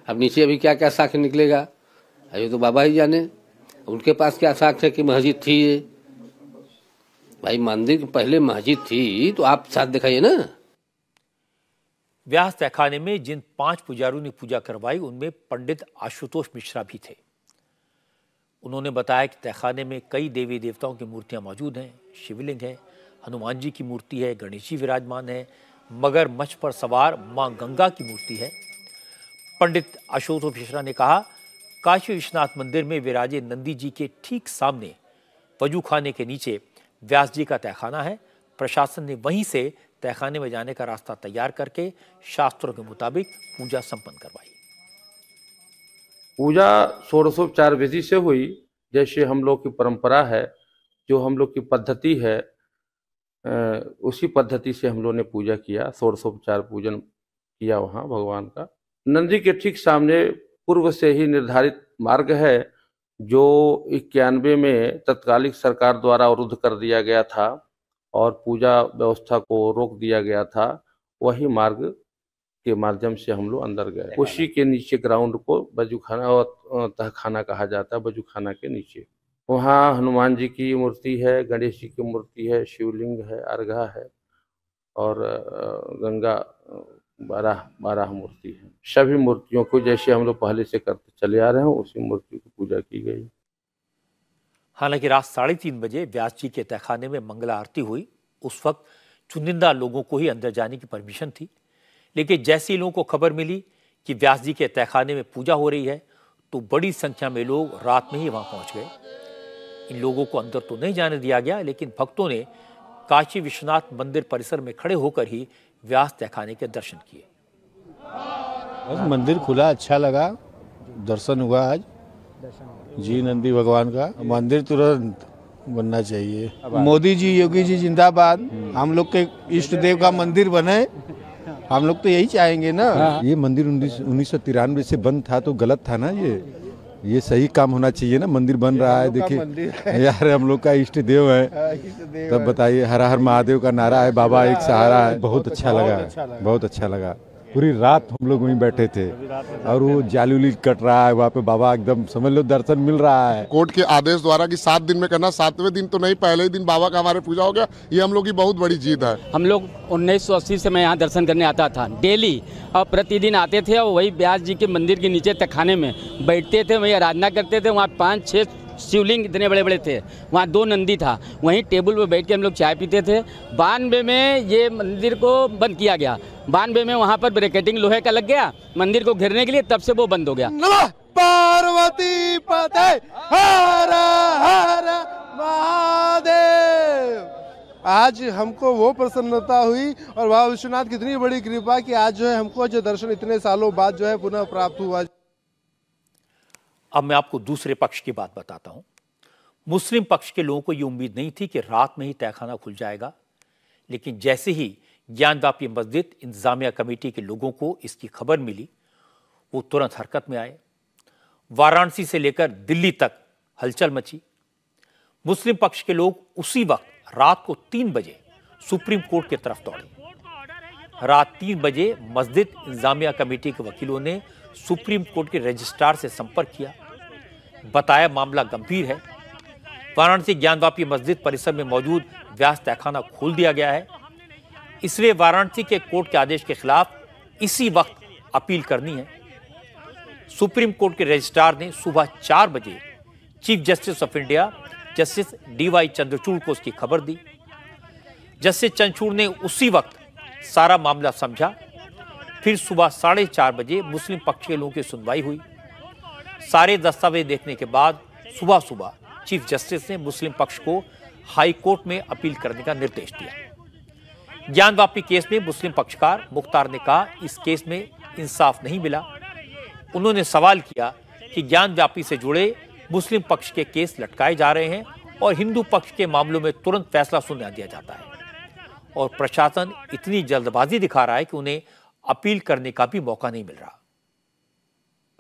अब नीचे अभी क्या क्या साक्ष्य निकलेगा ये तो बाबा ही जाने। उनके पास क्या साक्ष्य है कि मस्जिद थी ये, भाई मंदिर पहले मस्जिद थी तो आप साथ दिखाइए ना। व्यास तहखाने में जिन 5 पुजारियों ने पूजा करवाई उनमें पंडित आशुतोष मिश्रा भी थे। उन्होंने बताया कि तहखाने में कई देवी देवताओं की मूर्तियां मौजूद हैं, शिवलिंग है, हनुमान जी की मूर्ति है, गणेश जी विराजमान है, मगरमच्छ पर सवार मां गंगा की मूर्ति है। पंडित आशुतोष मिश्रा ने कहा, काशी विश्वनाथ मंदिर में विराजे नंदी जी के ठीक सामने वजू खाने के नीचे व्यास जी का तहखाना है। प्रशासन ने वहीं से तहखाने में जाने का रास्ता तैयार करके शास्त्रों के मुताबिक पूजा संपन्न करवाई। पूजा षोडशोपचार विधि से हुई, जैसे हम लोग की परंपरा है, जो हम लोग की पद्धति है, उसी पद्धति से हम लोग ने पूजा किया, षोडशोपचार पूजन किया वहाँ भगवान का। नंदी के ठीक सामने पूर्व से ही निर्धारित मार्ग है, जो 91 में तत्कालिक सरकार द्वारा अवरुद्ध कर दिया गया था और पूजा व्यवस्था को रोक दिया गया था। वही मार्ग के माध्यम से हम लोग अंदर गए। उसी के नीचे ग्राउंड को वजूखाना और तहखाना कहा जाता है। वजूखाना के नीचे वहाँ हनुमान जी की मूर्ति है, गणेश जी की मूर्ति है, शिवलिंग है, अर्घा है और गंगा 12 मूर्ति है। सभी मूर्तियों को जैसे हम लोग पहले से करते चले आ रहे हैं उसी मूर्ति की पूजा की गई। हालांकि रात 3:30 बजे व्यास जी के तहखाने में मंगला आरती हुई। उस वक्त चुनिंदा लोगों को ही अंदर जाने की परमिशन थी, लेकिन जैसे ही लोगों को खबर मिली कि व्यास जी के तहखाने में पूजा हो रही है तो बड़ी संख्या में लोग रात में ही वहां पहुंच गए। इन लोगों को अंदर तो नहीं जाने दिया गया, लेकिन भक्तों ने काशी विश्वनाथ मंदिर परिसर में खड़े होकर ही व्यास तहखाने के दर्शन किए। मंदिर खुला, अच्छा लगा, दर्शन हुआ आज जी नंदी भगवान का। मंदिर तुरंत बनना चाहिए। मोदी जी, योगी जी जिंदाबाद। हम लोग के इष्ट देव का मंदिर बने, हम लोग तो यही चाहेंगे ना। ये मंदिर 1993 से बंद था तो गलत था ना। ये सही काम होना चाहिए ना। मंदिर बन रहा है, देखिए यार, हम लोग का इष्ट देव है। तब बताइए, हर हर महादेव का नारा है, बाबा एक सहारा है। बहुत अच्छा लगा, बहुत अच्छा लगा। पूरी रात हम लोग वहीं बैठे थे और वो जाली उली कट रहा है वहाँ पे, बाबा एकदम समझ लो दर्शन मिल रहा है। कोर्ट के आदेश द्वारा कि 7 दिन में करना, 7वें दिन तो नहीं, पहले ही दिन बाबा का हमारे पूजा हो गया। ये हम लोग की बहुत बड़ी जीत है। हम लोग 1980 से मैं यहाँ दर्शन करने आता था डेली, और प्रतिदिन आते थे और वही व्यास जी के मंदिर के नीचे तहखाने में बैठते थे, वही आराधना करते थे। वहाँ 5-6 शिवलिंग इतने बड़े बड़े थे, वहाँ 2 नंदी था, वहीं टेबल पे बैठ के हम लोग चाय पीते थे। 92 में ये मंदिर को बंद किया गया। 92 में वहाँ पर ब्रैकेटिंग लोहे का लग गया मंदिर को घेरने के लिए, तब से वो बंद हो गया। नमः पार्वती पते हर हर महादेव। आज हमको वो प्रसन्नता हुई और बाबा विश्वनाथ की इतनी बड़ी कृपा कि आज जो है हमको जो दर्शन इतने सालों बाद जो है पुनः प्राप्त हुआ। अब मैं आपको दूसरे पक्ष की बात बताता हूं। मुस्लिम पक्ष के लोगों को यह उम्मीद नहीं थी कि रात में ही तहखाना खुल जाएगा, लेकिन जैसे ही ज्ञानवापी मस्जिद इंतजामिया कमेटी के लोगों को इसकी खबर मिली, वो तुरंत हरकत में आए। वाराणसी से लेकर दिल्ली तक हलचल मची। मुस्लिम पक्ष के लोग उसी वक्त रात को 3 बजे सुप्रीम कोर्ट की तरफ दौड़े। रात 3 बजे मस्जिद इंतजामिया कमेटी के वकीलों ने सुप्रीम कोर्ट के रजिस्ट्रार से संपर्क किया, बताया मामला गंभीर है। वाराणसी ज्ञानवापी मस्जिद परिसर में मौजूद व्यास तहखाना खोल दिया गया है, इसलिए वाराणसी के कोर्ट के आदेश के खिलाफ इसी वक्त अपील करनी है। सुप्रीम कोर्ट के रजिस्ट्रार ने सुबह 4 बजे chief justice of India justice DY Chandrachud को उसकी खबर दी। जस्टिस चंद्रचूड़ ने उसी वक्त सारा मामला समझा। फिर सुबह 4:30 बजे मुस्लिम पक्ष के लोगों की सुनवाई हुई। सारे दस्तावेज देखने के बाद सुबह सुबह चीफ जस्टिस ने मुस्लिम पक्ष को हाई कोर्ट में अपील करने का निर्देश दिया। ज्ञानवापी केस में मुस्लिम पक्षकार मुख्तार ने कहा, इस केस में इंसाफ नहीं मिला। उन्होंने सवाल किया कि ज्ञानवापी से जुड़े मुस्लिम पक्ष के केस लटकाए जा रहे हैं और हिंदू पक्ष के मामलों में तुरंत फैसला सुना दिया जाता है, और प्रशासन इतनी जल्दबाजी दिखा रहा है कि उन्हें अपील करने का भी मौका नहीं मिल रहा।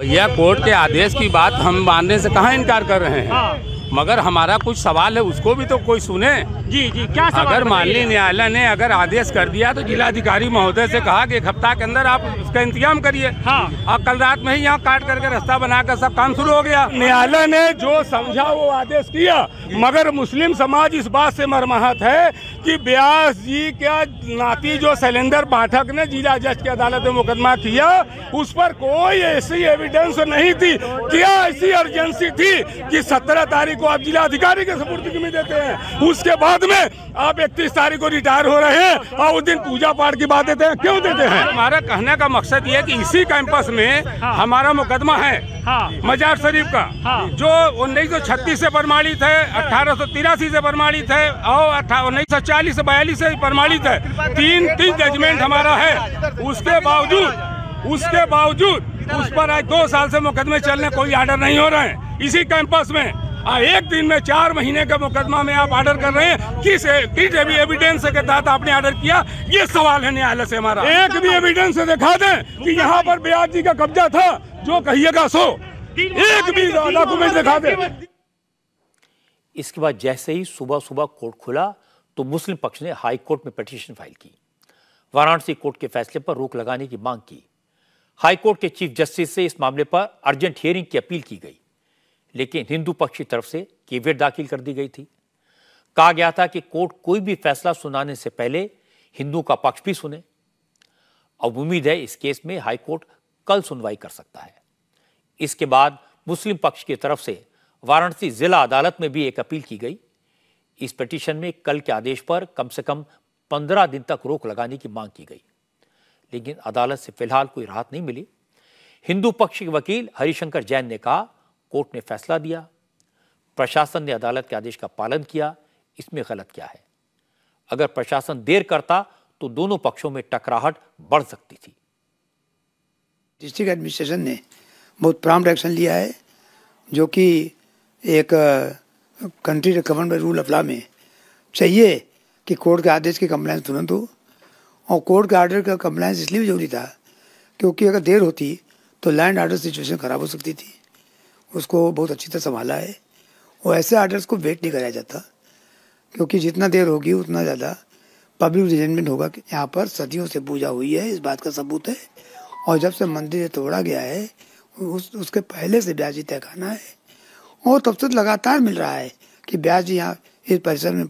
यह कोर्ट के आदेश की बात हम मानने से कहाँ इनकार कर रहे हैं, मगर हमारा कुछ सवाल है, उसको भी तो कोई सुने। जी क्या सवाल? अगर माननीय न्यायालय ने अगर आदेश कर दिया तो जिलाधिकारी महोदय से कहा कि 1 हफ्ता के अंदर आप उसका इंतजाम करिए। और कल रात में ही यहाँ काट करके रास्ता बनाकर सब काम शुरू हो गया। न्यायालय ने जो समझा वो आदेश किया, मगर मुस्लिम समाज इस बात से मर्माहत है कि व्यास जी का नाती जो शैलेंद्र पाठक ने जिला जज की अदालत में मुकदमा किया, उस पर कोई ऐसी एविडेंस नहीं थी। क्या ऐसी अर्जेंसी थी कि 17 तारीख को आप जिला अधिकारी के सुपुर्दगी में देते हैं, उसके बाद में आप 31 तारीख को रिटायर हो रहे हैं और उस दिन पूजा पाठ की बात देते हैं? क्यों देते हैं? हमारा कहने का मकसद ये है कि इसी कैंपस में हमारा मुकदमा है मजार शरीफ का, जो 1936 से प्रमाणित है, 1883 से प्रमाणित है और 1940 से 42 से प्रमाणित है। 3 जजमेंट हमारा है। उसके बावजूद उस पर आज 2 साल से मुकदमे चलने कोई आर्डर नहीं हो रहे हैं इसी कैंपस में। 1 दिन में 4 महीने का मुकदमा में आप ऑर्डर कर रहे हैं। किस एविडेंस के तहत आपने ऑर्डर किया, ये सवाल है न्यायालय से हमारा। एक भी एविडेंस दिखा दें कि यहाँ पर व्यास जी का कब्जा था, जो कहिएगा सो। एक भी डॉक्यूमेंट दिखा दें। इसके बाद जैसे ही सुबह सुबह कोर्ट खुला तो मुस्लिम पक्ष ने हाई कोर्ट में पिटीशन फाइल की, वाराणसी कोर्ट के फैसले पर रोक लगाने की मांग की। हाई कोर्ट के चीफ जस्टिस से इस मामले पर अर्जेंट हियरिंग की अपील की गई, लेकिन हिंदू पक्ष की तरफ से केवियट दाखिल कर दी गई थी। कहा गया था कि कोर्ट कोई भी फैसला सुनाने से पहले हिंदू का पक्ष भी सुने। अब उम्मीद है इस केस में हाई कोर्ट कल सुनवाई कर सकता है। इसके बाद मुस्लिम पक्ष की तरफ से वाराणसी जिला अदालत में भी एक अपील की गई। इस पिटीशन में कल के आदेश पर कम से कम 15 दिन तक रोक लगाने की मांग की गई, लेकिन अदालत से फिलहाल कोई राहत नहीं मिली। हिंदू पक्ष के वकील हरिशंकर जैन ने कहा, कोर्ट ने फैसला दिया, प्रशासन ने अदालत के आदेश का पालन किया, इसमें गलत क्या है? अगर प्रशासन देर करता तो दोनों पक्षों में टकराहट बढ़ सकती थी। डिस्ट्रिक्ट एडमिनिस्ट्रेशन ने बहुत प्रॉम्प्ट एक्शन लिया है, जो कि एक country govern by rule of law में चाहिए कि कोर्ट के आदेश की कंप्लायंस तुरंत हो, और कोर्ट के ऑर्डर का कंप्लायंस इसलिए भी जरूरी था क्योंकि अगर देर होती तो लैंड ऑर्डर सिचुएशन खराब हो सकती थी। उसको बहुत अच्छी तरह संभाला है, और ऐसे ऑर्डर्स को वेट नहीं कराया जाता क्योंकि जितना देर होगी उतना ज़्यादा पब्लिक रिजेंटमेंट होगा कि यहाँ पर सदियों से पूजा हुई है, इस बात का सबूत है। और जब से मंदिर तोड़ा गया है उसके पहले से ब्यास जी तहखाना है, और तब से लगातार मिल रहा है कि ब्यास जी यहाँ इस परिसर में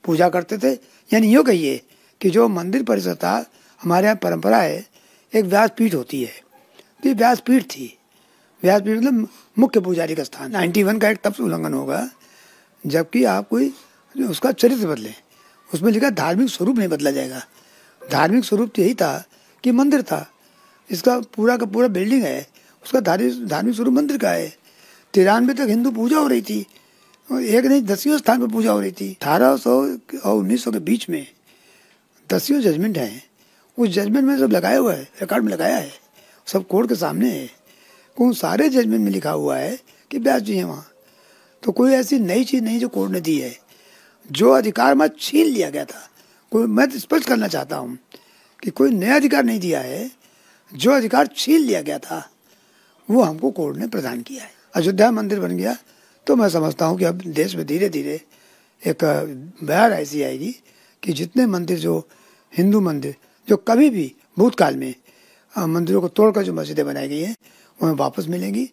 पूजा करते थे। यानी यूँ कहिए कि जो मंदिर परिसर था, हमारे यहाँ परंपरा है एक व्यासपीठ होती है, तो ये व्यासपीठ थी। व्यासपीठ मतलब मुख्य पुजारी का स्थान। 91 का एक तब से उल्लंघन होगा जबकि आप कोई उसका चरित्र बदलें। उसमें लिखा धार्मिक स्वरूप नहीं बदला जाएगा। धार्मिक स्वरूप तो यही था कि मंदिर था, इसका पूरा का पूरा बिल्डिंग है, उसका धार्मिक स्वरूप मंदिर का है। 93 तक हिंदू पूजा हो रही थी, एक नहीं 10वें स्थान पर पूजा हो रही थी। 1800 और 1900 के बीच में 10वें जजमेंट है, उस जजमेंट में सब लगाया हुआ है, रिकॉर्ड में लगाया है, सब कोर्ट के सामने है। उन सारे जजमेंट में लिखा हुआ है कि ब्यास जी हैं वहाँ। तो कोई ऐसी नई चीज़ नहीं जो कोर्ट ने दी है। जो अधिकार में छीन लिया गया था, कोई मैं तो स्पष्ट करना चाहता हूँ कि कोई नया अधिकार नहीं दिया है, जो अधिकार छीन लिया गया था वो हमको कोर्ट ने प्रदान किया है। अयोध्या मंदिर बन गया तो मैं समझता हूँ कि अब देश में धीरे धीरे एक बहर ऐसी आएगी कि जितने मंदिर जो हिंदू मंदिर जो कभी भी भूतकाल में मंदिरों को तोड़कर जो मस्जिदें बनाई गई हैं उन्हें वापस मिलेंगी।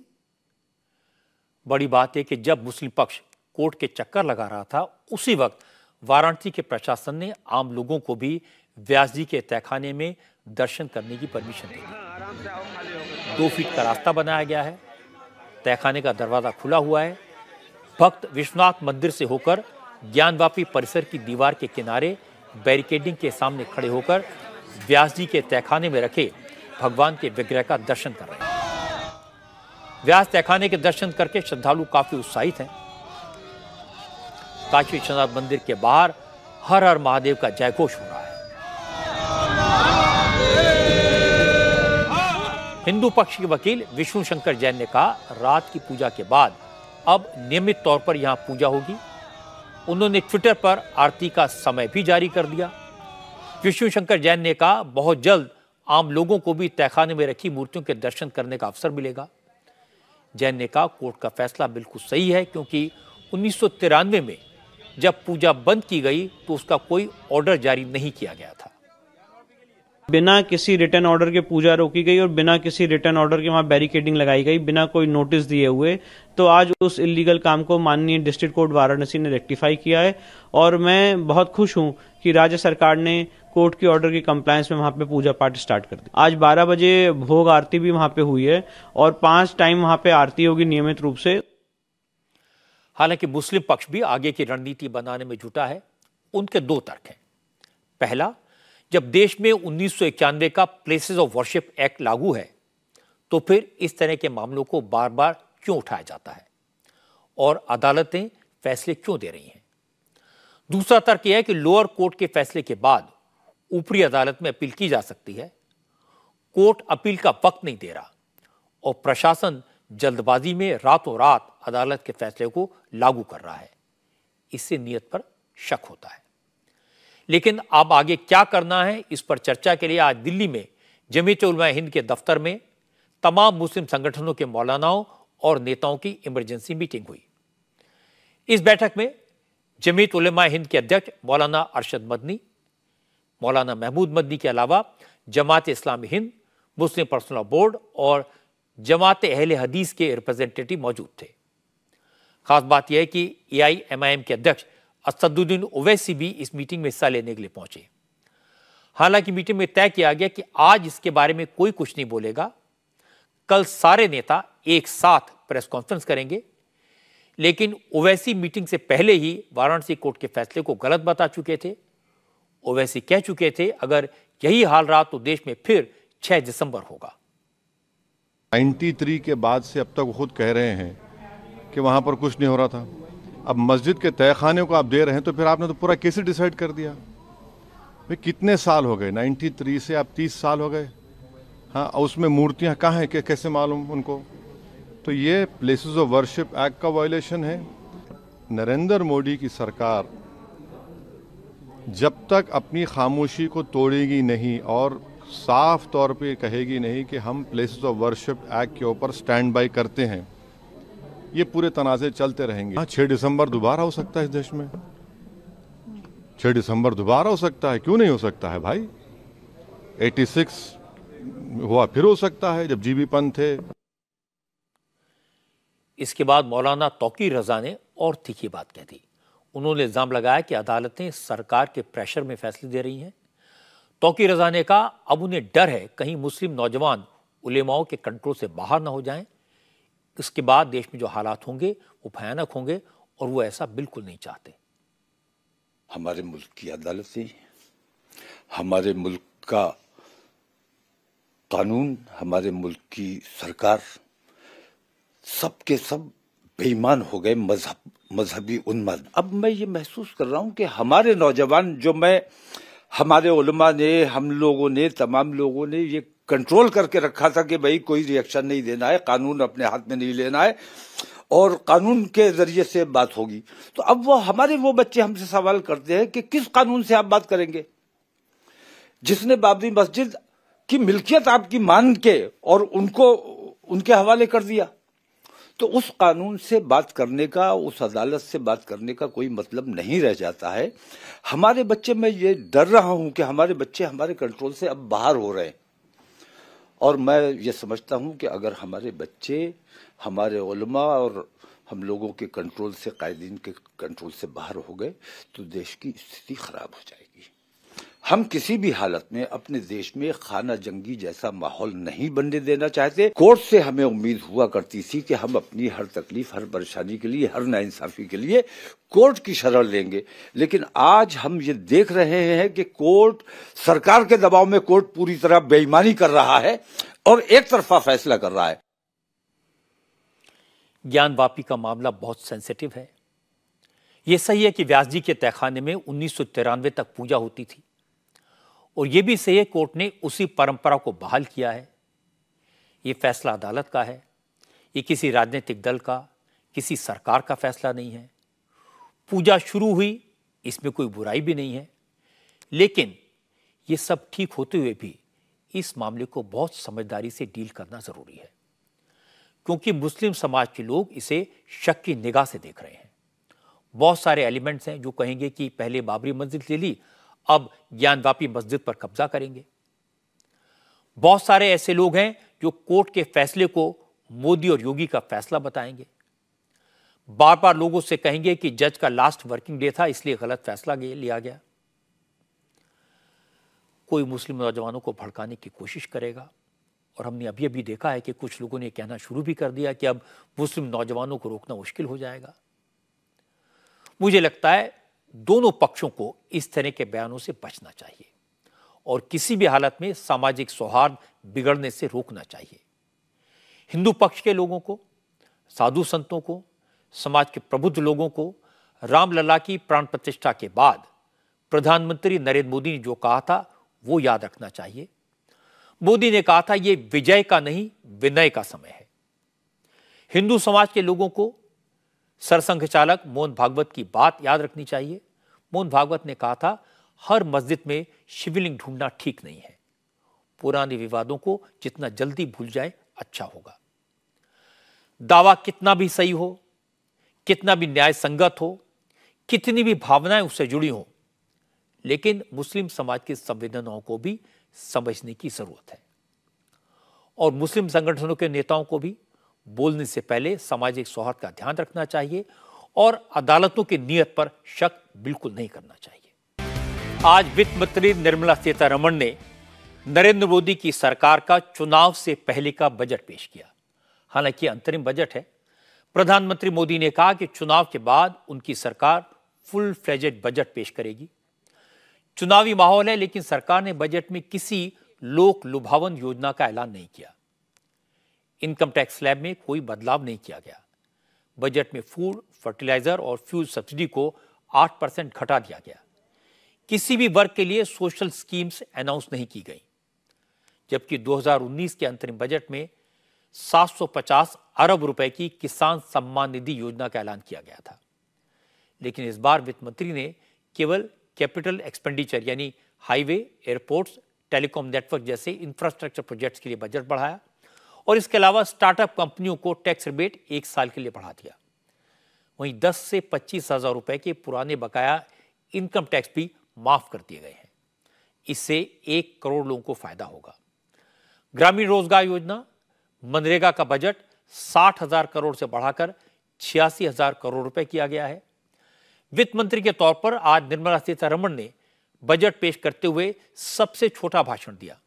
बड़ी बात है कि जब मुस्लिम पक्ष कोर्ट के चक्कर लगा रहा था, उसी वक्त वाराणसी के प्रशासन ने आम लोगों को भी व्यास जी के तहखाने में दर्शन करने की परमिशन दे दी। 2 फीट का रास्ता बनाया गया है, तहखाने का दरवाजा खुला हुआ है। भक्त विश्वनाथ मंदिर से होकर ज्ञानवापी परिसर की दीवार के किनारे बैरिकेडिंग के सामने खड़े होकर व्यास जी के तहखाने में रखे भगवान के विग्रह का दर्शन कर रहे हैं। व्यास तहखाने के दर्शन करके श्रद्धालु काफी उत्साहित हैं। काशी विश्वनाथ मंदिर के बाहर हर हर महादेव का जयघोष हो रहा है। हिंदू पक्ष के वकील विष्णु शंकर जैन ने कहा, रात की पूजा के बाद अब नियमित तौर पर यहां पूजा होगी। उन्होंने ट्विटर पर आरती का समय भी जारी कर दिया। विष्णु शंकर जैन ने कहा, बहुत जल्द आम लोगों को भी तहखाने में रखी मूर्तियों के दर्शन करने का अवसर मिलेगा। जैन ने कहा, कोर्ट का फैसला बिल्कुल सही है क्योंकि 1993 में जब पूजा बंद की गई तो उसका कोई ऑर्डर जारी नहीं किया गया था। बिना किसी रिटर्न ऑर्डर के पूजा रोकी गई और बिना किसी रिटर्न ऑर्डर के वहां बैरिकेडिंग लगाई गई, बिना कोई नोटिस दिए हुए। तो आज उस इलीगल काम को माननीय डिस्ट्रिक्ट कोर्ट वाराणसी ने रेक्टिफाई किया है और मैं बहुत खुश हूं कि राज्य सरकार ने कोर्ट के ऑर्डर की कंप्लायंस में वहां पे पूजा पाठ स्टार्ट कर दी। आज 12 बजे भोग आरती भी वहां पे हुई है और 5 टाइम वहां पे आरती होगी नियमित रूप से। हालांकि मुस्लिम पक्ष भी आगे की रणनीति बनाने में जुटा है। उनके 2 तर्क हैं। पहला, जब देश में 1991 का प्लेसेस ऑफ वर्शिप एक्ट लागू है तो फिर इस तरह के मामलों को बार बार क्यों उठाया जाता है और अदालतें फैसले क्यों दे रही हैं। दूसरा तर्क यह है कि लोअर कोर्ट के फैसले के बाद ऊपरी अदालत में अपील की जा सकती है। कोर्ट अपील का वक्त नहीं दे रहा और प्रशासन जल्दबाजी में रातों रात अदालत के फैसले को लागू कर रहा है। इससे नीयत पर शक होता है। लेकिन अब आगे क्या करना है, इस पर चर्चा के लिए आज दिल्ली में जमीयत उलमा-ए हिंद के दफ्तर में तमाम मुस्लिम संगठनों के मौलानाओं और नेताओं की इमरजेंसी मीटिंग हुई। इस बैठक में जमीयत उलमा-ए हिंद के अध्यक्ष मौलाना अरशद मदनी, मौलाना महमूद मदनी के अलावा जमात-ए इस्लामी हिंद, मुस्लिम पर्सनल बोर्ड और जमात अहले हदीस के रिप्रेजेंटेटिव मौजूद थे। खास बात यह है कि AIMIM के अध्यक्ष असदुद्दीन ओवैसी भी इस मीटिंग में हिस्सा लेने के लिए पहुंचे। हालांकि मीटिंग में तय किया गया कि आज इसके बारे में कोई कुछ नहीं बोलेगा। कल सारे नेता एक साथ प्रेस कॉन्फ्रेंस करेंगे। लेकिन ओवैसी मीटिंग से पहले ही वाराणसी कोर्ट के फैसले को गलत बता चुके थे। ओवैसी कह चुके थे, अगर यही हाल रहा तो देश में फिर 6 दिसंबर होगा। 93 के बाद से अब तक खुद कह रहे हैं कि वहां पर कुछ नहीं हो रहा था। अब मस्जिद के तहखाने को आप दे रहे हैं तो फिर आपने तो पूरा केस डिसाइड कर दिया। भाई कितने साल हो गए, 93 से आप 30 साल हो गए। हाँ, उसमें मूर्तियां कहाँ हैं, कैसे मालूम उनको। तो ये प्लेसेस ऑफ वर्शिप एक्ट का वायलेशन है। नरेंद्र मोदी की सरकार जब तक अपनी खामोशी को तोड़ेगी नहीं और साफ तौर पे कहेगी नहीं कि हम प्लेसेस ऑफ वर्शिप एक्ट के ऊपर स्टैंड बाय करते हैं, ये पूरे तनाज़े चलते रहेंगे। 6 दिसंबर दोबारा हो सकता है इस देश में, 6 दिसंबर दोबारा हो सकता है, क्यों नहीं हो सकता है भाई? 86 हुआ फिर हो सकता है जब जीबी पंत थे। इसके बाद मौलाना तौकीर रजा ने और तीखी बात कह दी। उन्होंने इल्जाम लगाया कि अदालतें सरकार के प्रेशर में फैसले दे रही हैं। तौकीर रजा ने कहा अब उन्हें डर है कहीं मुस्लिम नौजवान उलेमाओं के कंट्रोल से बाहर ना हो जाएं। इसके बाद देश में जो हालात होंगे वो भयानक होंगे और वो ऐसा बिल्कुल नहीं चाहते। हमारे मुल्क की अदालतें, हमारे मुल्क का कानून, हमारे मुल्क की सरकार, सब के सब बेईमान हो गए, मजहबी उन्माद। अब मैं ये महसूस कर रहा हूँ कि हमारे नौजवान, जो हमारे उलमा ने, हम लोगों ने, तमाम लोगों ने ये कंट्रोल करके रखा था कि भाई कोई रिएक्शन नहीं देना है, कानून अपने हाथ में नहीं लेना है और कानून के जरिए से बात होगी। तो अब वो बच्चे हमसे सवाल करते हैं कि किस कानून से आप बात करेंगे? जिसने बाबरी मस्जिद की मिल्कियत आपकी मान के और उनको उनके हवाले कर दिया, तो उस कानून से बात करने का, उस अदालत से बात करने का कोई मतलब नहीं रह जाता है। हमारे बच्चे, मैं ये डर रहा हूं कि हमारे बच्चे हमारे कंट्रोल से अब बाहर हो रहे हैं और मैं ये समझता हूं कि अगर हमारे बच्चे हमारे उलमा और हम लोगों के कंट्रोल से, कायदीन के कंट्रोल से बाहर हो गए तो देश की स्थिति खराब हो जाएगी। हम किसी भी हालत में अपने देश में खाना जंगी जैसा माहौल नहीं बनने देना चाहते। कोर्ट से हमें उम्मीद हुआ करती थी कि हम अपनी हर तकलीफ, हर परेशानी के लिए, हर नाइंसाफी के लिए कोर्ट की शरण लेंगे, लेकिन आज हम ये देख रहे हैं कि कोर्ट, सरकार के दबाव में कोर्ट पूरी तरह बेईमानी कर रहा है और एक तरफा फैसला कर रहा है। ज्ञानवापी का मामला बहुत सेंसिटिव है। यह सही है कि व्यास जी के तहखाने में 1993 तक पूजा होती थी और यह भी सही है कोर्ट ने उसी परंपरा को बहाल किया है। यह फैसला अदालत का है, ये किसी राजनीतिक दल का, किसी सरकार का फैसला नहीं है। पूजा शुरू हुई, इसमें कोई बुराई भी नहीं है, लेकिन ये सब ठीक होते हुए भी इस मामले को बहुत समझदारी से डील करना जरूरी है, क्योंकि मुस्लिम समाज के लोग इसे शक की निगाह से देख रहे हैं। बहुत सारे एलिमेंट्स हैं जो कहेंगे कि पहले बाबरी मस्जिद ले ली, अब ज्ञानवापी मस्जिद पर कब्जा करेंगे। बहुत सारे ऐसे लोग हैं जो कोर्ट के फैसले को मोदी और योगी का फैसला बताएंगे। बार बार लोगों से कहेंगे कि जज का लास्ट वर्किंग डे था इसलिए गलत फैसला लिया गया। कोई मुस्लिम नौजवानों को भड़काने की कोशिश करेगा और हमने अभी अभी देखा है कि कुछ लोगों ने कहना शुरू भी कर दिया कि अब मुस्लिम नौजवानों को रोकना मुश्किल हो जाएगा। मुझे लगता है दोनों पक्षों को इस तरह के बयानों से बचना चाहिए और किसी भी हालत में सामाजिक सौहार्द बिगड़ने से रोकना चाहिए। हिंदू पक्ष के लोगों को, साधु संतों को, समाज के प्रबुद्ध लोगों को रामलला की प्राण प्रतिष्ठा के बाद प्रधानमंत्री नरेंद्र मोदी ने जो कहा था वो याद रखना चाहिए। मोदी ने कहा था ये विजय का नहीं विनय का समय है। हिंदू समाज के लोगों को सरसंघ चालक मोहन भागवत की बात याद रखनी चाहिए। मोहन भागवत ने कहा था हर मस्जिद में शिवलिंग ढूंढना ठीक नहीं है, पुराने विवादों को जितना जल्दी भूल जाए अच्छा होगा। दावा कितना भी सही हो, कितना भी न्याय संगत हो, कितनी भी भावनाएं उससे जुड़ी हो, लेकिन मुस्लिम समाज की संवेदनाओं को भी समझने की जरूरत है और मुस्लिम संगठनों के नेताओं को भी बोलने से पहले सामाजिक सौहार्द का ध्यान रखना चाहिए और अदालतों की नीयत पर शक बिल्कुल नहीं करना चाहिए। आज वित्त मंत्री निर्मला सीतारमण ने नरेंद्र मोदी की सरकार का चुनाव से पहले का बजट पेश किया। हालांकि अंतरिम बजट है। प्रधानमंत्री मोदी ने कहा कि चुनाव के बाद उनकी सरकार फुल फ्लेजेड बजट पेश करेगी। चुनावी माहौल है, लेकिन सरकार ने बजट में किसी लोक लुभावन योजना का ऐलान नहीं किया। इनकम टैक्स स्लैब में कोई बदलाव नहीं किया गया। बजट में फूड, फर्टिलाइजर और फ्यूल सब्सिडी को 8% घटा दिया गया। किसी भी वर्ग के लिए सोशल स्कीम्स अनाउंस नहीं की गई, जबकि 2019 के अंतरिम बजट में 750 अरब रुपए की किसान सम्मान निधि योजना का ऐलान किया गया था। लेकिन इस बार वित्त मंत्री ने केवल कैपिटल एक्सपेंडिचर यानी हाईवे, एयरपोर्ट्स, टेलीकॉम नेटवर्क जैसे इंफ्रास्ट्रक्चर प्रोजेक्ट्स के लिए बजट बढ़ाया और इसके अलावा स्टार्टअप कंपनियों को टैक्स रिबेट 1 साल के लिए बढ़ा दिया। वहीं 10 से 25 हजार रुपए के पुराने बकाया इनकम टैक्स भी माफ कर दिए गए हैं। इससे 1 करोड़ लोगों को फायदा होगा। ग्रामीण रोजगार योजना मनरेगा का बजट 60,000 करोड़ से बढ़ाकर 86,000 करोड़ रुपए किया गया है। वित्त मंत्री के तौर पर आज निर्मला सीतारमण ने बजट पेश करते हुए सबसे छोटा भाषण दिया।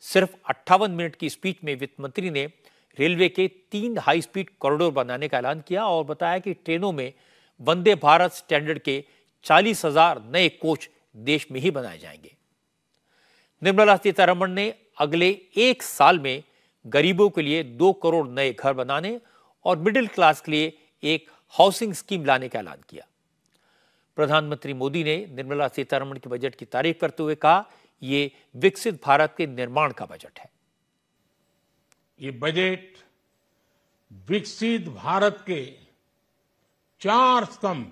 सिर्फ 58 मिनट की स्पीच में वित्त मंत्री ने रेलवे के 3 हाई स्पीड कॉरिडोर बनाने का ऐलान किया और बताया कि ट्रेनों में वंदे भारत स्टैंडर्ड के 40,000 नए कोच देश में ही बनाए जाएंगे। निर्मला सीतारमण ने अगले 1 साल में गरीबों के लिए 2 करोड़ नए घर बनाने और मिडिल क्लास के लिए एक हाउसिंग स्कीम लाने का ऐलान किया। प्रधानमंत्री मोदी ने निर्मला सीतारमण के बजट की तारीफ करते हुए कहा, ये विकसित भारत के निर्माण का बजट है। ये बजट विकसित भारत के 4 स्तंभ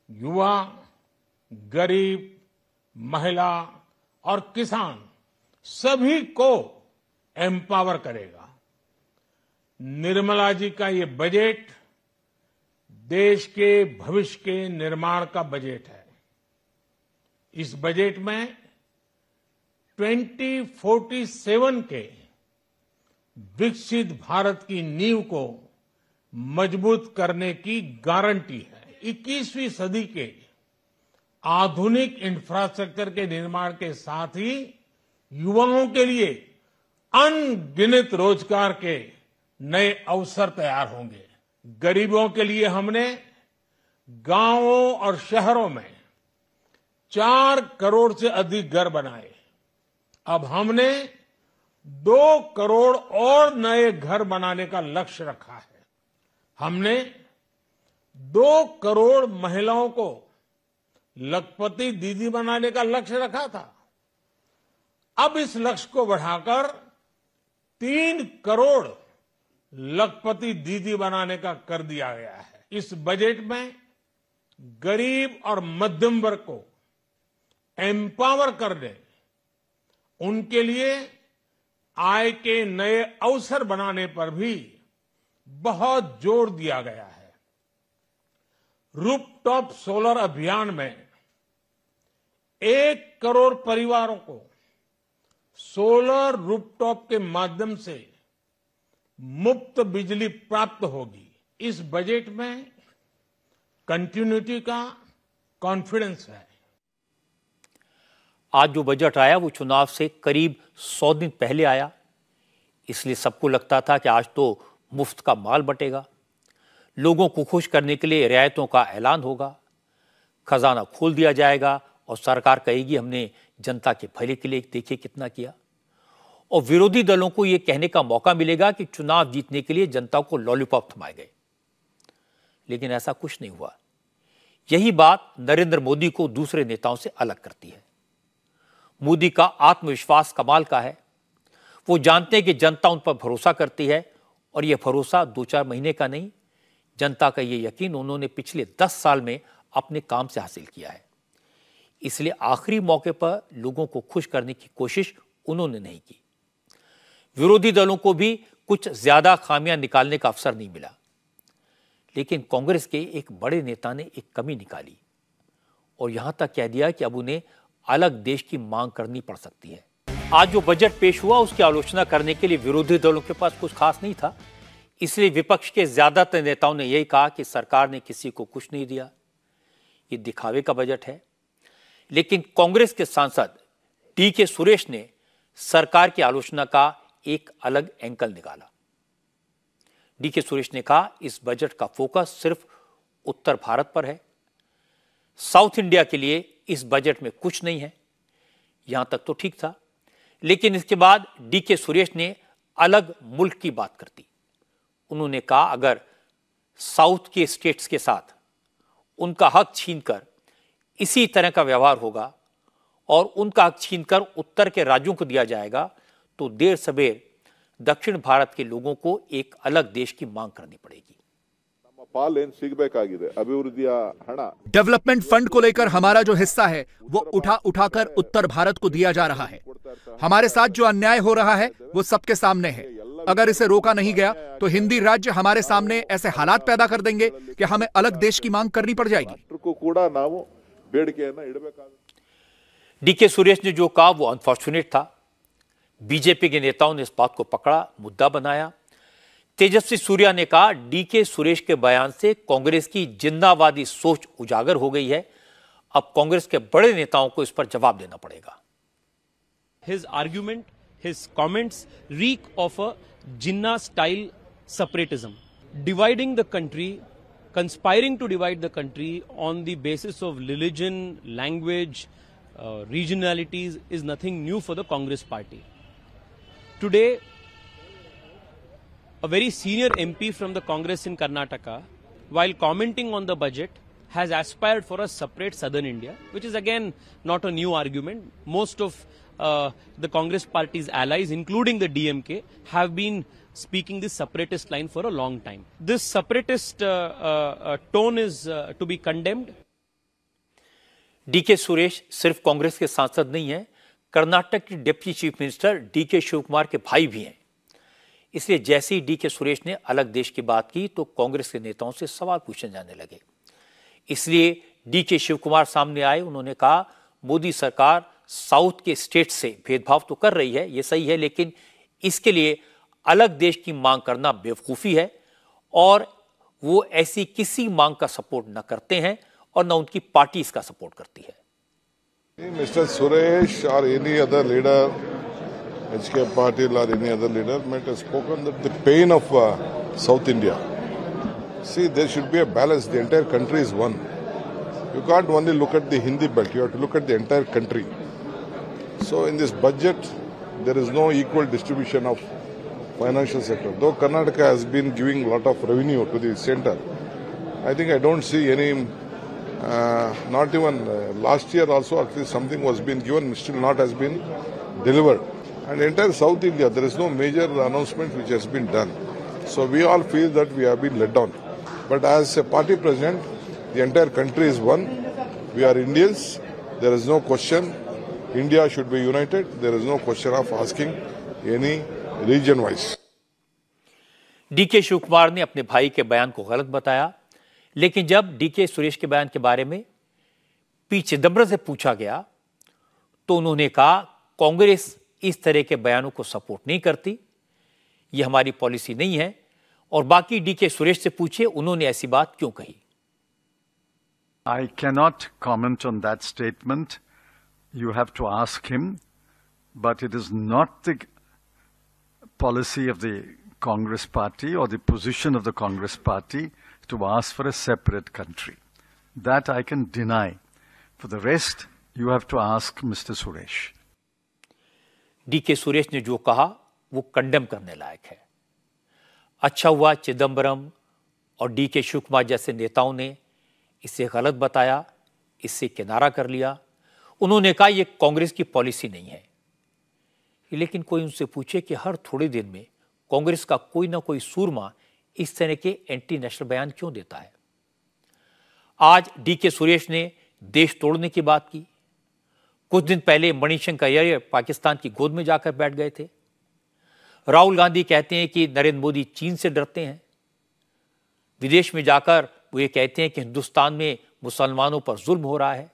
युवा, गरीब, महिला और किसान सभी को एम्पावर करेगा। निर्मला जी का ये बजट देश के भविष्य के निर्माण का बजट है। इस बजट में 2047 के विकसित भारत की नींव को मजबूत करने की गारंटी है। 21वीं सदी के आधुनिक इंफ्रास्ट्रक्चर के निर्माण के साथ ही युवाओं के लिए अनगिनत रोजगार के नए अवसर तैयार होंगे। गरीबों के लिए हमने गांवों और शहरों में 4 करोड़ से अधिक घर बनाए। अब हमने 2 करोड़ और नए घर बनाने का लक्ष्य रखा है। हमने 2 करोड़ महिलाओं को लखपति दीदी बनाने का लक्ष्य रखा था। अब इस लक्ष्य को बढ़ाकर 3 करोड़ लखपति दीदी बनाने का कर दिया गया है। इस बजट में गरीब और मध्यम वर्ग को एम्पावर करने, उनके लिए आय के नए अवसर बनाने पर भी बहुत जोर दिया गया है। रूफटॉप सोलर अभियान में 1 करोड़ परिवारों को सोलर रूफटॉप के माध्यम से मुफ्त बिजली प्राप्त होगी। इस बजट में कंटिन्यूटी का कॉन्फिडेंस है। आज जो बजट आया वो चुनाव से करीब 100 दिन पहले आया, इसलिए सबको लगता था कि आज तो मुफ्त का माल बटेगा, लोगों को खुश करने के लिए रियायतों का ऐलान होगा, खजाना खोल दिया जाएगा और सरकार कहेगी हमने जनता के भले के लिए देखिए कितना किया। और विरोधी दलों को यह कहने का मौका मिलेगा कि चुनाव जीतने के लिए जनता को लॉलीपॉप थमाए गए। लेकिन ऐसा कुछ नहीं हुआ। यही बात नरेंद्र मोदी को दूसरे नेताओं से अलग करती है। मोदी का आत्मविश्वास कमाल का है। वो जानते हैं कि जनता उन पर भरोसा करती है और यह भरोसा 2-4 महीने का नहीं, जनता का यह यकीन उन्होंने पिछले 10 साल में अपने काम से हासिल किया है। इसलिए आखिरी मौके पर लोगों को खुश करने की कोशिश उन्होंने नहीं की। विरोधी दलों को भी कुछ ज्यादा खामियां निकालने का अवसर नहीं मिला, लेकिन कांग्रेस के एक बड़े नेता ने एक कमी निकाली और यहां तक कह दिया कि अब उन्हें अलग देश की मांग करनी पड़ सकती है। आज जो बजट पेश हुआ उसकी आलोचना करने के लिए विरोधी दलों के पास कुछ खास नहीं था, इसलिए विपक्ष के ज्यादातर नेताओं ने यही कहा कि सरकार ने किसी को कुछ नहीं दिया, ये दिखावे का बजट है। लेकिन कांग्रेस के सांसद डी.के. सुरेश ने सरकार की आलोचना का एक अलग एंगल निकाला। डी.के. सुरेश ने कहा इस बजट का फोकस सिर्फ उत्तर भारत पर है, साउथ इंडिया के लिए इस बजट में कुछ नहीं है। यहां तक तो ठीक था, लेकिन इसके बाद डी.के. सुरेश ने अलग मुल्क की बात कर दी। उन्होंने कहा अगर साउथ के स्टेट्स के साथ उनका हक छीनकर इसी तरह का व्यवहार होगा और उनका हक छीनकर उत्तर के राज्यों को दिया जाएगा तो देर सबेर दक्षिण भारत के लोगों को एक अलग देश की मांग करनी पड़ेगी। ಪಾಲೇನ್ ಸಿಗಬೇಕಾಗಿದೆ ಅಭಿವೃದ್ಧಿಯ ಹಣ डेवलपमेंट फंड को लेकर हमारा जो हिस्सा है वो उठा उठाकर उत्तर भारत को दिया जा रहा है। हमारे साथ जो अन्याय हो रहा है वो सबके सामने है। अगर इसे रोका नहीं गया तो हिंदी राज्य हमारे सामने ऐसे हालात पैदा कर देंगे कि हमें अलग देश की मांग करनी पड़ जाएगी। डीके सुरेश ने जो कहा वो अनफॉर्चुनेट था। बीजेपी के नेताओं ने इस बात को पकड़ा, मुद्दा बनाया। तेजस्वी सूर्या ने कहा डीके सुरेश के बयान से कांग्रेस की जिन्नावादी सोच उजागर हो गई है। अब कांग्रेस के बड़े नेताओं को इस पर जवाब देना पड़ेगा। His argument, his comments reek of a Jinnah style separatism, dividing the country, conspiring to divide the country on the basis of religion, language, regionalities is nothing new for the Congress party. Today, a very senior MP from the Congress in Karnataka, while commenting on the budget, has aspired for a separate southern India, which is again not a new argument. Most of the Congress party's allies, including the DMK, have been speaking this separatist line for a long time. This separatist tone is to be condemned. DK Suresh सिर्फ कांग्रेस के सांसद नहीं हैं, कर्नाटक के deputy chief minister DK Shivakumar के भाई भी हैं। इसलिए जैसे ही डीके सुरेश ने अलग देश की बात की तो कांग्रेस के नेताओं से सवाल पूछे जाने लगे। इसलिए डीके शिवकुमार सामने आए। उन्होंने कहा मोदी सरकार साउथ के स्टेट से भेदभाव तो कर रही है, ये सही है, लेकिन इसके लिए अलग देश की मांग करना बेवकूफ़ी है और वो ऐसी किसी मांग का सपोर्ट न करते हैं और न उनकी पार्टी इसका सपोर्ट करती है। Mr. Suresh or any other leader, HK Patil or any other leader might have spoken that the pain of South India. See, there should be a balance. The entire country is one. You can't only look at the Hindi belt. You have to look at the entire country. So in this budget, there is no equal distribution of financial sector. Though Karnataka has been giving a lot of revenue to the center, I think I don't see any. Not even last year also at least something was being given, still not has been delivered. And entire South India, there is no major announcement which has been done. So we all feel that we have been let down. But as a party president, the entire country is one. We are Indians. There is no question. India should be united. There is no question of asking any region wise. DK Shivakumar ने अपने भाई के बयान को गलत बताया, लेकिन जब डीके सुरेश के बयान के बारे में पी चिदंबरम से पूछा गया तो उन्होंने कहा कांग्रेस इस तरह के बयानों को सपोर्ट नहीं करती, ये हमारी पॉलिसी नहीं है। और बाकी डीके सुरेश से पूछे उन्होंने ऐसी बात क्यों कही। I cannot comment on that statement. You have to ask him, but it is not the policy of the Congress party or the position of the Congress party to ask for a separate country. That I can deny. For the rest, you have to ask Mr. Suresh. DK Suresh ने जो कहा वो condemn करने लायक है। अच्छा हुआ चिदंबरम और DK Shivkumar जैसे नेताओं ने इसे गलत बताया, इससे किनारा कर लिया। उन्होंने कहा ये कांग्रेस की पॉलिसी नहीं है। लेकिन कोई उनसे पूछे कि हर थोड़े दिन में कांग्रेस का कोई ना कोई सूरमा इस तरह के एंटी नेशनल बयान क्यों देता है। आज डीके सुरेश ने देश तोड़ने की बात की। कुछ दिन पहले मणिशंकर अय्यर पाकिस्तान की गोद में जाकर बैठ गए थे। राहुल गांधी कहते हैं कि नरेंद्र मोदी चीन से डरते हैं। विदेश में जाकर वो ये कहते हैं कि हिंदुस्तान में मुसलमानों पर जुल्म हो रहा है।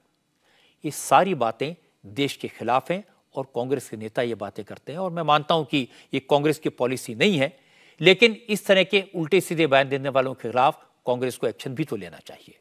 ये सारी बातें देश के खिलाफ हैं और कांग्रेस के नेता ये बातें करते हैं। और मैं मानता हूं कि ये कांग्रेस की पॉलिसी नहीं है, लेकिन इस तरह के उल्टे सीधे बयान देने वालों के खिलाफ कांग्रेस को एक्शन भी तो लेना चाहिए।